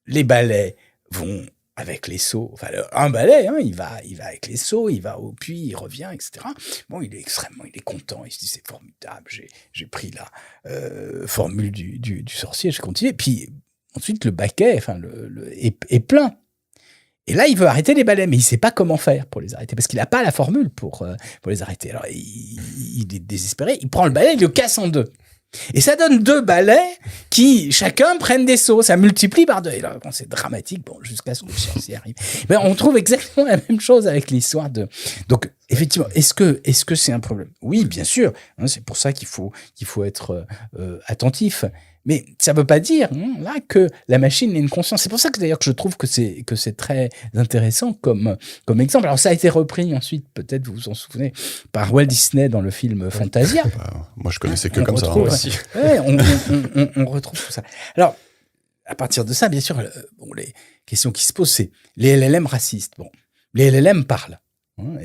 les balais vont avec les seaux, enfin un balai, il va avec les seaux, il va au puits, il revient, etc. Bon, il est content, il se dit c'est formidable, j'ai pris la formule du sorcier, je continue. Puis ensuite le baquet, est plein. Et là, il veut arrêter les balais, mais il ne sait pas comment faire pour les arrêter, parce qu'il n'a pas la formule pour les arrêter. Alors, il est désespéré, il prend le balai, il le casse en deux. Et ça donne 2 balais qui, chacun, prennent des seaux. Ça multiplie par 2. Et là, c'est dramatique, jusqu'à ce que le sorcier arrive. Mais on trouve exactement la même chose avec l'histoire de... Donc, effectivement, est-ce que c'est un problème ? Oui, bien sûr. C'est pour ça qu'il faut être attentif. Mais ça ne veut pas dire là que la machine ait une conscience. C'est pour ça que d'ailleurs que je trouve que c'est très intéressant comme exemple. Alors ça a été repris ensuite, peut-être vous vous en souvenez, par Walt Disney dans le film Fantasia. Moi je connaissais que comme ça. Aussi. On retrouve tout ça. Alors à partir de ça, bien sûr, les questions qui se posent, c'est les LLM racistes. Bon, les LLM parlent.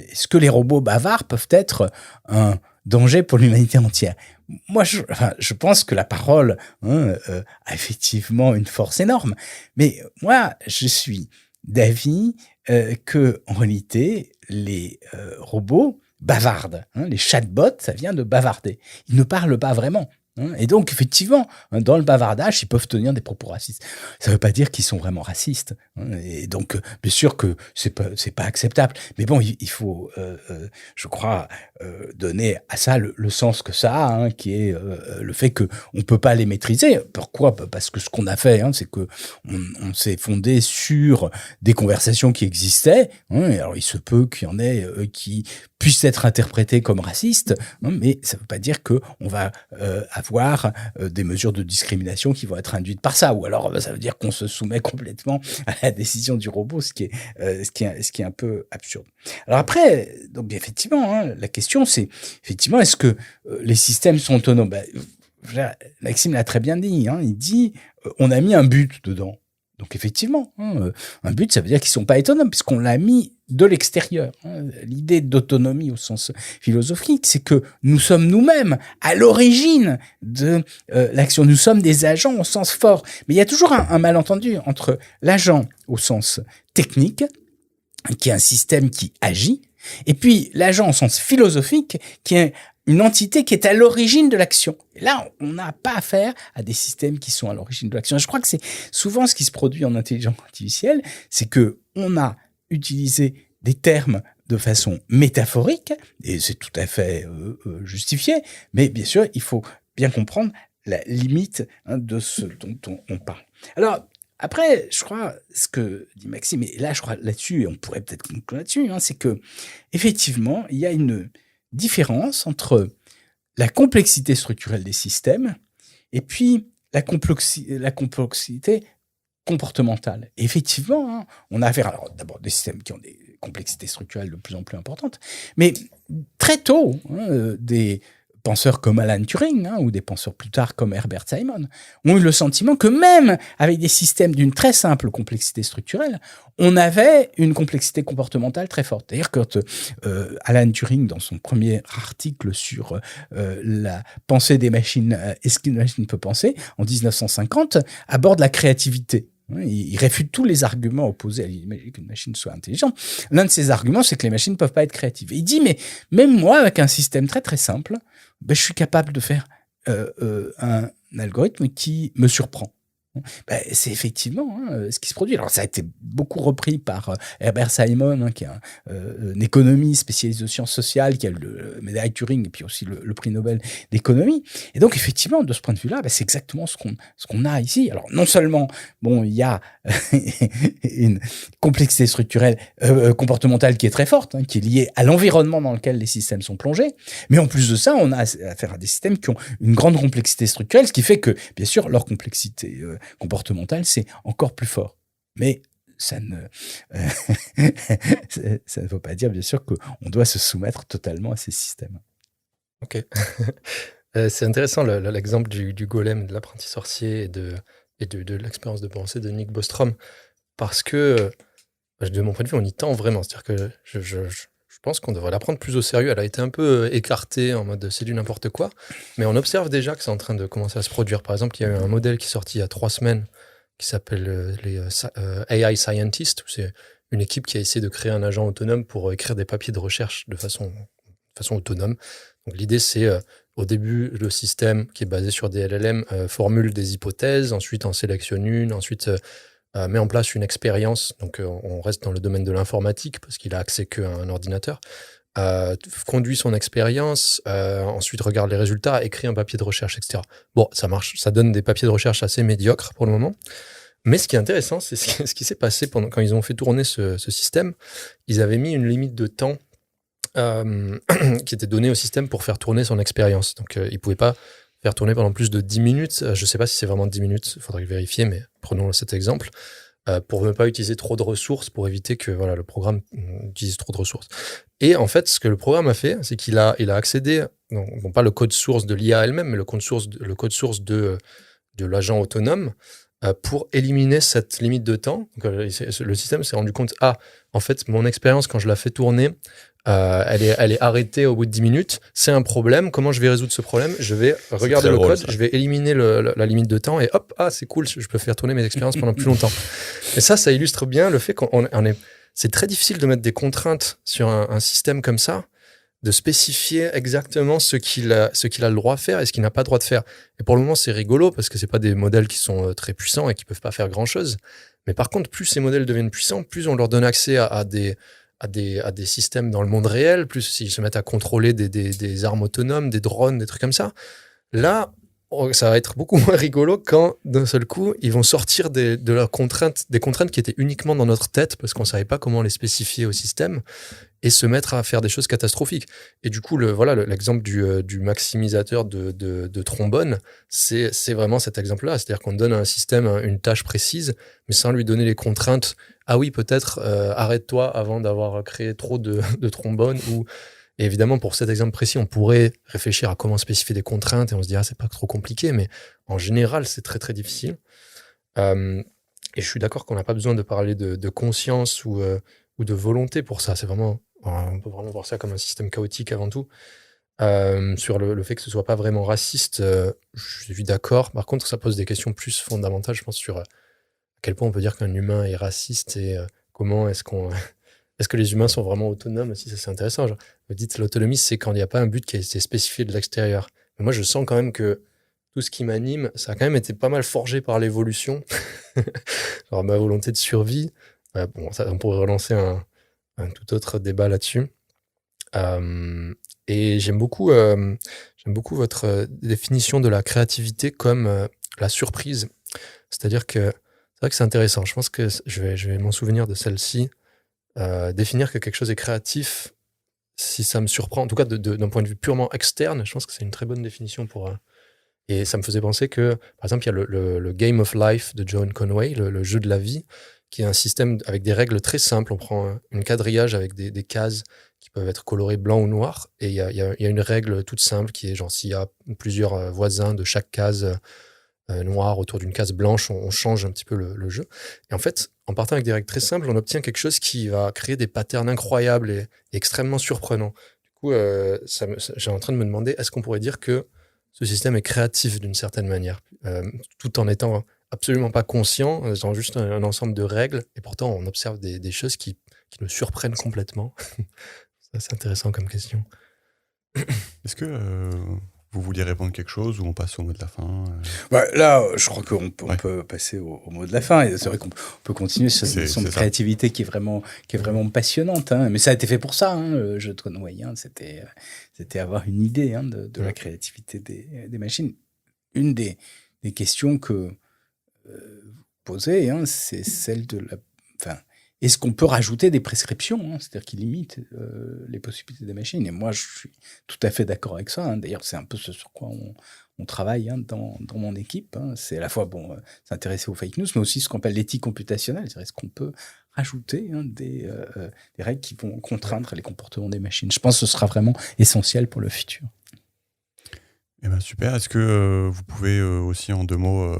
Est-ce que les robots bavards peuvent être un danger pour l'humanité entière ? Moi, je pense que la parole a effectivement une force énorme. Mais moi, je suis d'avis que en réalité, les robots bavardent. Les chatbots, ça vient de bavarder. Ils ne parlent pas vraiment. Et donc, effectivement, dans le bavardage, ils peuvent tenir des propos racistes. Ça ne veut pas dire qu'ils sont vraiment racistes. Et donc, bien sûr que c'est pas acceptable. Mais bon, il faut, je crois, donner à ça le sens que ça a, qui est le fait que on peut pas les maîtriser. Pourquoi ? Parce que ce qu'on a fait, c'est que on s'est fondé sur des conversations qui existaient. Et alors, il se peut qu'il y en ait qui puisse être interprété comme raciste, hein, mais ça ne veut pas dire qu'on va avoir des mesures de discrimination qui vont être induites par ça, ou alors ça veut dire qu'on se soumet complètement à la décision du robot, ce qui est un peu absurde. Alors après, donc effectivement, hein, la question c'est, effectivement, est-ce que les systèmes sont autonomes? Maxime l'a très bien dit, hein, il dit on a mis un but dedans. Donc effectivement, hein, un but, ça veut dire qu'ils sont pas autonomes, puisqu'on l'a mis de l'extérieur. Hein. L'idée d'autonomie au sens philosophique, c'est que nous sommes nous-mêmes à l'origine de l'action. Nous sommes des agents au sens fort. Mais il y a toujours un malentendu entre l'agent au sens technique, qui est un système qui agit, et puis l'agent au sens philosophique, qui est une entité qui est à l'origine de l'action. Et là, on n'a pas affaire à des systèmes qui sont à l'origine de l'action. Et je crois que c'est souvent ce qui se produit en intelligence artificielle, c'est que on a utilisé des termes de façon métaphorique, et c'est tout à fait justifié, mais bien sûr, il faut bien comprendre la limite de ce dont on parle. Alors, après, je crois, ce que dit Maxime, et là, je crois là-dessus, et on pourrait peut-être conclure là-dessus, hein, c'est que, effectivement, il y a une différence entre la complexité structurelle des systèmes et puis la complexité comportementale. Et effectivement, hein, on a affaire, alors d'abord des systèmes qui ont des complexités structurelles de plus en plus importantes, mais très tôt, hein, des penseurs comme Alan Turing, hein, ou des penseurs plus tard comme Herbert Simon, ont eu le sentiment que même avec des systèmes d'une très simple complexité structurelle, on avait une complexité comportementale très forte. D'ailleurs, quand Alan Turing, dans son premier article sur la pensée des machines, est-ce qu'une machine peut penser, en 1950, aborde la créativité. Il réfute tous les arguments opposés à l'idée qu'une machine soit intelligente. L'un de ces arguments, c'est que les machines ne peuvent pas être créatives. Et il dit, mais même moi, avec un système très très simple, je suis capable de faire un algorithme qui me surprend. C'est effectivement ce qui se produit. Alors ça a été beaucoup repris par Herbert Simon, hein, qui est un économiste spécialiste de sciences sociales, qui a eu le médaille Turing et puis aussi le prix Nobel d'économie. Et donc effectivement, de ce point de vue-là, c'est exactement ce qu'on a ici. Alors non seulement il y a une complexité structurelle comportementale qui est très forte, hein, qui est liée à l'environnement dans lequel les systèmes sont plongés, mais en plus de ça, on a affaire à des systèmes qui ont une grande complexité structurelle, ce qui fait que bien sûr leur complexité comportementale, c'est encore plus fort. Mais ça ne veut pas dire, bien sûr, qu'on doit se soumettre totalement à ces systèmes. Ok. C'est intéressant l'exemple du golem, de l'apprenti sorcier et de l'expérience de pensée de Nick Bostrom, parce que, de mon point de vue, on y tend vraiment. C'est-à-dire que je pense qu'on devrait la prendre plus au sérieux. Elle a été un peu écartée en mode c'est du n'importe quoi, mais on observe déjà que c'est en train de commencer à se produire. Par exemple, il y a eu un modèle qui est sorti il y a 3 semaines qui s'appelle les AI Scientists, où c'est une équipe qui a essayé de créer un agent autonome pour écrire des papiers de recherche de façon autonome. Donc l'idée, c'est au début, le système qui est basé sur des LLM formule des hypothèses, ensuite en sélectionne une, ensuite met en place une expérience, donc on reste dans le domaine de l'informatique parce qu'il a accès qu'à un ordinateur, conduit son expérience, ensuite regarde les résultats, écrit un papier de recherche, etc. Bon, ça marche, ça donne des papiers de recherche assez médiocres pour le moment, mais ce qui est intéressant, c'est ce qui s'est passé quand ils ont fait tourner ce système. Ils avaient mis une limite de temps qui était donnée au système pour faire tourner son expérience, donc ils ne pouvaient pas faire tourner pendant plus de 10 minutes. Je ne sais pas si c'est vraiment 10 minutes, il faudrait vérifier, mais prenons cet exemple, pour ne pas utiliser trop de ressources, pour éviter que le programme utilise trop de ressources. Et en fait, ce que le programme a fait, c'est qu'il a accédé, non pas le code source de l'IA elle-même, mais le code source de l'agent autonome, pour éliminer cette limite de temps. Donc, le système s'est rendu compte, en fait, mon expérience, quand je la fais tourner, elle est arrêtée au bout de 10 minutes. C'est un problème. Comment je vais résoudre ce problème? Je vais regarder le code, je vais éliminer la limite de temps et hop, c'est cool, je peux faire tourner mes expériences pendant plus longtemps. Et ça illustre bien le fait c'est très difficile de mettre des contraintes sur un système comme ça, de spécifier exactement ce qu'il a le droit de faire et ce qu'il n'a pas le droit de faire. Et pour le moment, c'est rigolo parce que c'est pas des modèles qui sont très puissants et qui peuvent pas faire grand chose. Mais par contre, plus ces modèles deviennent puissants, plus on leur donne accès à des systèmes dans le monde réel, plus s'ils se mettent à contrôler des armes autonomes, des drones, des trucs comme ça. Là, ça va être beaucoup moins rigolo quand, d'un seul coup, ils vont sortir de leurs contraintes, des contraintes qui étaient uniquement dans notre tête parce qu'on ne savait pas comment les spécifier au système. et se mettre à faire des choses catastrophiques. Et du coup, l'exemple du maximisateur de trombone, c'est vraiment cet exemple-là. C'est-à-dire qu'on donne à un système une tâche précise, mais sans lui donner les contraintes. Ah oui, peut-être arrête-toi avant d'avoir créé trop de trombones. Et évidemment, pour cet exemple précis, on pourrait réfléchir à comment spécifier des contraintes et on se dit, c'est pas trop compliqué, mais en général, c'est très, très difficile. Et je suis d'accord qu'on n'a pas besoin de parler de conscience ou de volonté pour ça. On peut vraiment voir ça comme un système chaotique avant tout. Sur le fait que ce soit pas vraiment raciste, je suis d'accord. Par contre, ça pose des questions plus fondamentales, je pense, sur à quel point on peut dire qu'un humain est raciste et comment est-ce que les humains sont vraiment autonomes aussi. Ça, c'est intéressant. Genre, vous dites l'autonomie, c'est quand il n'y a pas un but qui a été spécifié de l'extérieur. Mais moi, je sens quand même que tout ce qui m'anime, ça a quand même été pas mal forgé par l'évolution. Genre ma volonté de survie. On pourrait relancer un tout autre débat là-dessus. Et j'aime beaucoup votre définition de la créativité comme la surprise. C'est-à-dire que c'est vrai que c'est intéressant. Je pense que je vais m'en souvenir de celle-ci. Définir que quelque chose est créatif, si ça me surprend, en tout cas d'un point de vue purement externe, je pense que c'est une très bonne définition pour... Et ça me faisait penser que, par exemple, il y a le Game of Life de John Conway, le jeu de la vie, qui est un système avec des règles très simples. On prend un quadrillage avec des cases qui peuvent être colorées blanc ou noir, et il y a une règle toute simple qui est genre s'il y a plusieurs voisins de chaque case noire autour d'une case blanche, on change un petit peu le jeu. Et en fait, en partant avec des règles très simples, on obtient quelque chose qui va créer des patterns incroyables et extrêmement surprenants. Du coup, j'ai en train de me demander, est-ce qu'on pourrait dire que ce système est créatif d'une certaine manière, tout en étant absolument pas conscient, en étant juste un ensemble de règles, et pourtant on observe des choses qui nous surprennent complètement. C'est intéressant comme question. Est-ce que vous vouliez répondre quelque chose ou on passe au mot de la fin Là, je crois qu'on peut passer au mot de la fin. Et c'est vrai qu'on peut continuer sur cette notion de créativité qui est vraiment passionnante. Hein. Mais ça a été fait pour ça, hein, le jeu de Conway. Hein. C'était avoir une idée de la créativité des machines. Une des questions que vous posez, hein, c'est celle de la... Est-ce qu'on peut rajouter des prescriptions, hein, c'est-à-dire qui limitent les possibilités des machines? Et moi, je suis tout à fait d'accord avec ça. Hein. D'ailleurs, c'est un peu ce sur quoi on travaille hein, dans mon équipe. Hein. C'est à la fois s'intéresser aux fake news, mais aussi ce qu'on appelle l'éthique computationnelle. C'est-à-dire, est-ce qu'on peut rajouter hein, des règles qui vont contraindre les comportements des machines? Je pense que ce sera vraiment essentiel pour le futur. Eh ben, super. Est-ce que vous pouvez aussi en 2 mots...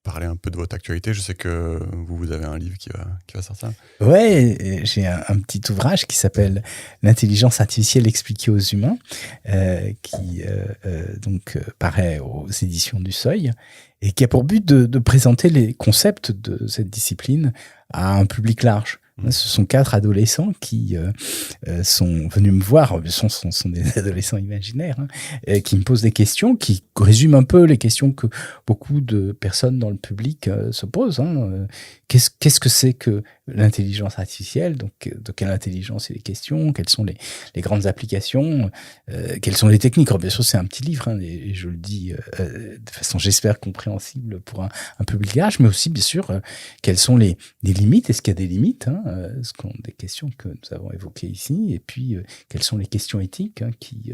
parler un peu de votre actualité. Je sais que vous avez un livre qui va sortir. Ouais, j'ai un petit ouvrage qui s'appelle L'intelligence artificielle expliquée aux humains, qui paraît aux éditions du Seuil et qui a pour but de présenter les concepts de cette discipline à un public large. Ce sont 4 adolescents qui sont venus me voir, ce sont des adolescents imaginaires, hein, qui me posent des questions, qui résument un peu les questions que beaucoup de personnes dans le public se posent. Hein. Qu'est-ce que c'est que l'intelligence artificielle? Donc, de quelle intelligence il est question? Quelles sont les grandes applications? Quelles sont les techniques? Alors, bien sûr, c'est un petit livre, hein, et je le dis de façon, j'espère, compréhensible pour un public large, mais aussi, bien sûr, quelles sont les limites? Est-ce qu'il y a des limites hein, ce sont des questions que nous avons évoquées ici, et puis quelles sont les questions éthiques hein, qui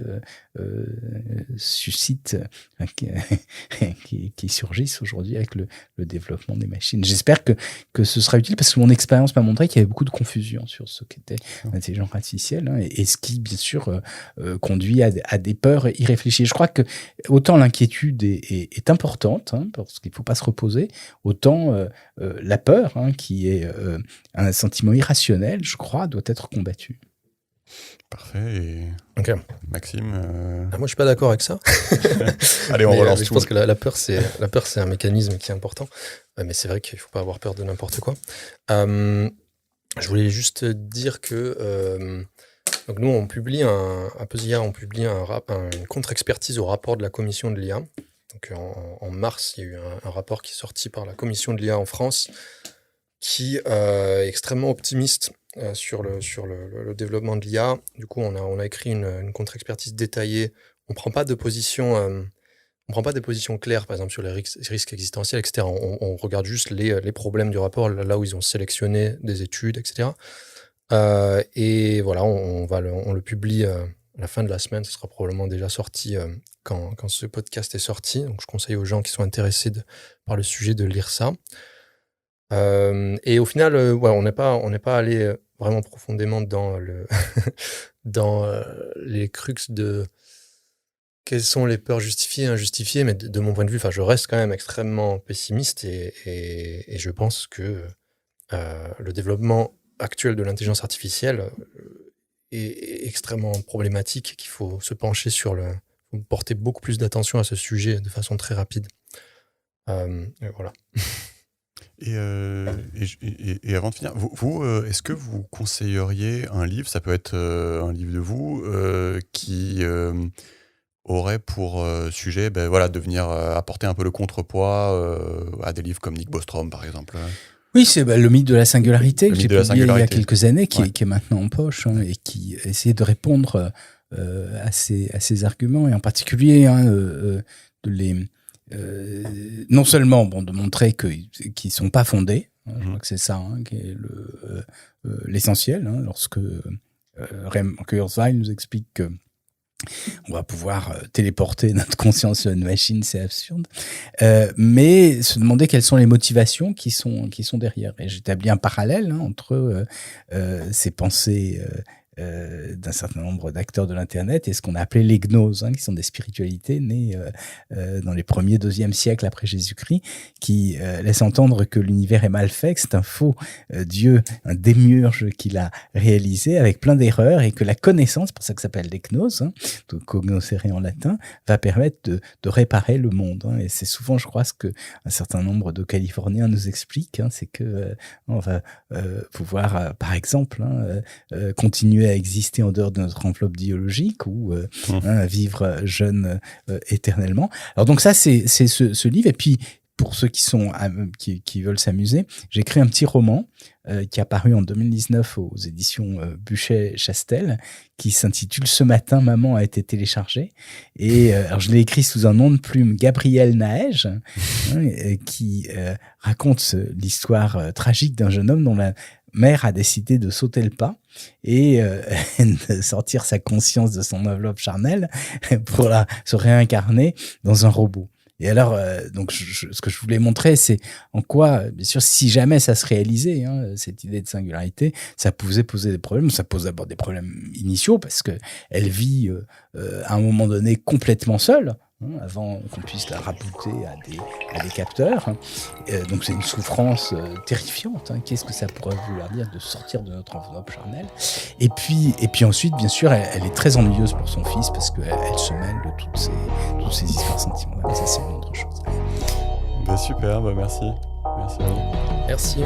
suscitent, qui surgissent aujourd'hui avec le développement des machines. J'espère que ce sera utile parce que mon expérience m'a montré qu'il y avait beaucoup de confusion sur ce qu'était l'intelligence artificielle hein, et ce qui, bien sûr, conduit à des peurs irréfléchies. Je crois que autant l'inquiétude est importante, hein, parce qu'il ne faut pas se reposer, autant la peur, hein, qui est un sentiment irrationnel, je crois, doit être combattu. Parfait. Et okay. Maxime Moi, je suis pas d'accord avec ça. Allez, on relance tout. Je pense que la peur, c'est un mécanisme qui est important. Mais c'est vrai qu'il faut pas avoir peur de n'importe quoi. Je voulais juste dire que donc nous, on publie à Peuzilla, on publie une contre-expertise au rapport de la commission de l'IA. Donc en mars, il y a eu un rapport qui est sorti par la commission de l'IA en France qui est extrêmement optimiste sur le développement de l'IA. Du coup, on a écrit une contre-expertise détaillée. On prend pas de position, on prend pas des positions claires, par exemple sur les risques existentiels, etc. On regarde juste les problèmes du rapport, là où ils ont sélectionné des études, etc. Et voilà, on le publie à la fin de la semaine. Ce sera probablement déjà sorti quand ce podcast est sorti. Donc, je conseille aux gens qui sont intéressés par le sujet de lire ça. Et au final, on n'est pas allé vraiment profondément dans dans les crux de quelles sont les peurs justifiées et injustifiées. Mais de mon point de vue, je reste quand même extrêmement pessimiste et je pense que le développement actuel de l'intelligence artificielle est extrêmement problématique, qu'il faut se pencher faut porter beaucoup plus d'attention à ce sujet de façon très rapide. Et voilà. Et avant de finir, vous est-ce que vous conseilleriez un livre, ça peut être un livre de vous, qui aurait pour sujet de venir apporter un peu le contrepoids à des livres comme Nick Bostrom, par exemple? Oui, c'est le mythe de la singularité que j'ai publié il y a quelques années, qui est maintenant en poche, et qui essaie de répondre à ces arguments, et en particulier non seulement de montrer qu'ils ne sont pas fondés, je crois que c'est ça qui est l'essentiel, lorsque Rem Kurzweil nous explique que on va pouvoir téléporter notre conscience sur une machine, c'est absurde. Mais se demander quelles sont les motivations qui sont derrière. Et j'établis un parallèle entre ces pensées d'un certain nombre d'acteurs de l'Internet et ce qu'on a appelé les gnoses, qui sont des spiritualités nées dans les 1er, 2e siècles après Jésus-Christ, qui laissent entendre que l'univers est mal fait, que c'est un faux Dieu, un démiurge qu'il a réalisé avec plein d'erreurs, et que la connaissance, c'est pour ça que ça s'appelle les gnoses, donc cognoscere en latin, va permettre de réparer le monde. Et c'est souvent, je crois, ce que un certain nombre de Californiens nous expliquent, c'est que on va pouvoir, par exemple, continuer à exister en dehors de notre enveloppe biologique, ou vivre jeune éternellement. Alors donc ça, c'est ce livre. Et puis, pour ceux qui veulent s'amuser, j'ai écrit un petit roman qui est apparu en 2019 aux éditions Buchet-Chastel, qui s'intitule « Ce matin, maman a été téléchargée ». Et alors je l'ai écrit sous un nom de plume, Gabriel Naège, qui raconte l'histoire tragique d'un jeune homme dont la mère a décidé de sauter le pas et de sortir sa conscience de son enveloppe charnelle pour se réincarner dans un robot. Et alors, donc, ce que je voulais montrer, c'est en quoi, bien sûr, si jamais ça se réalisait, cette idée de singularité, ça pouvait poser des problèmes. Ça pose d'abord des problèmes initiaux, parce que elle vit à un moment donné complètement seule, avant qu'on puisse la rabouter à des capteurs. Donc c'est une souffrance terrifiante. Qu'est-ce que ça pourrait vouloir dire de sortir de notre enveloppe charnelle ? Et puis ensuite, bien sûr, elle est très ennuyeuse pour son fils, parce qu'elle se mêle de toutes ces histoires sentimentales. Mais ça, c'est une autre chose. Super, merci. Merci à vous. Merci.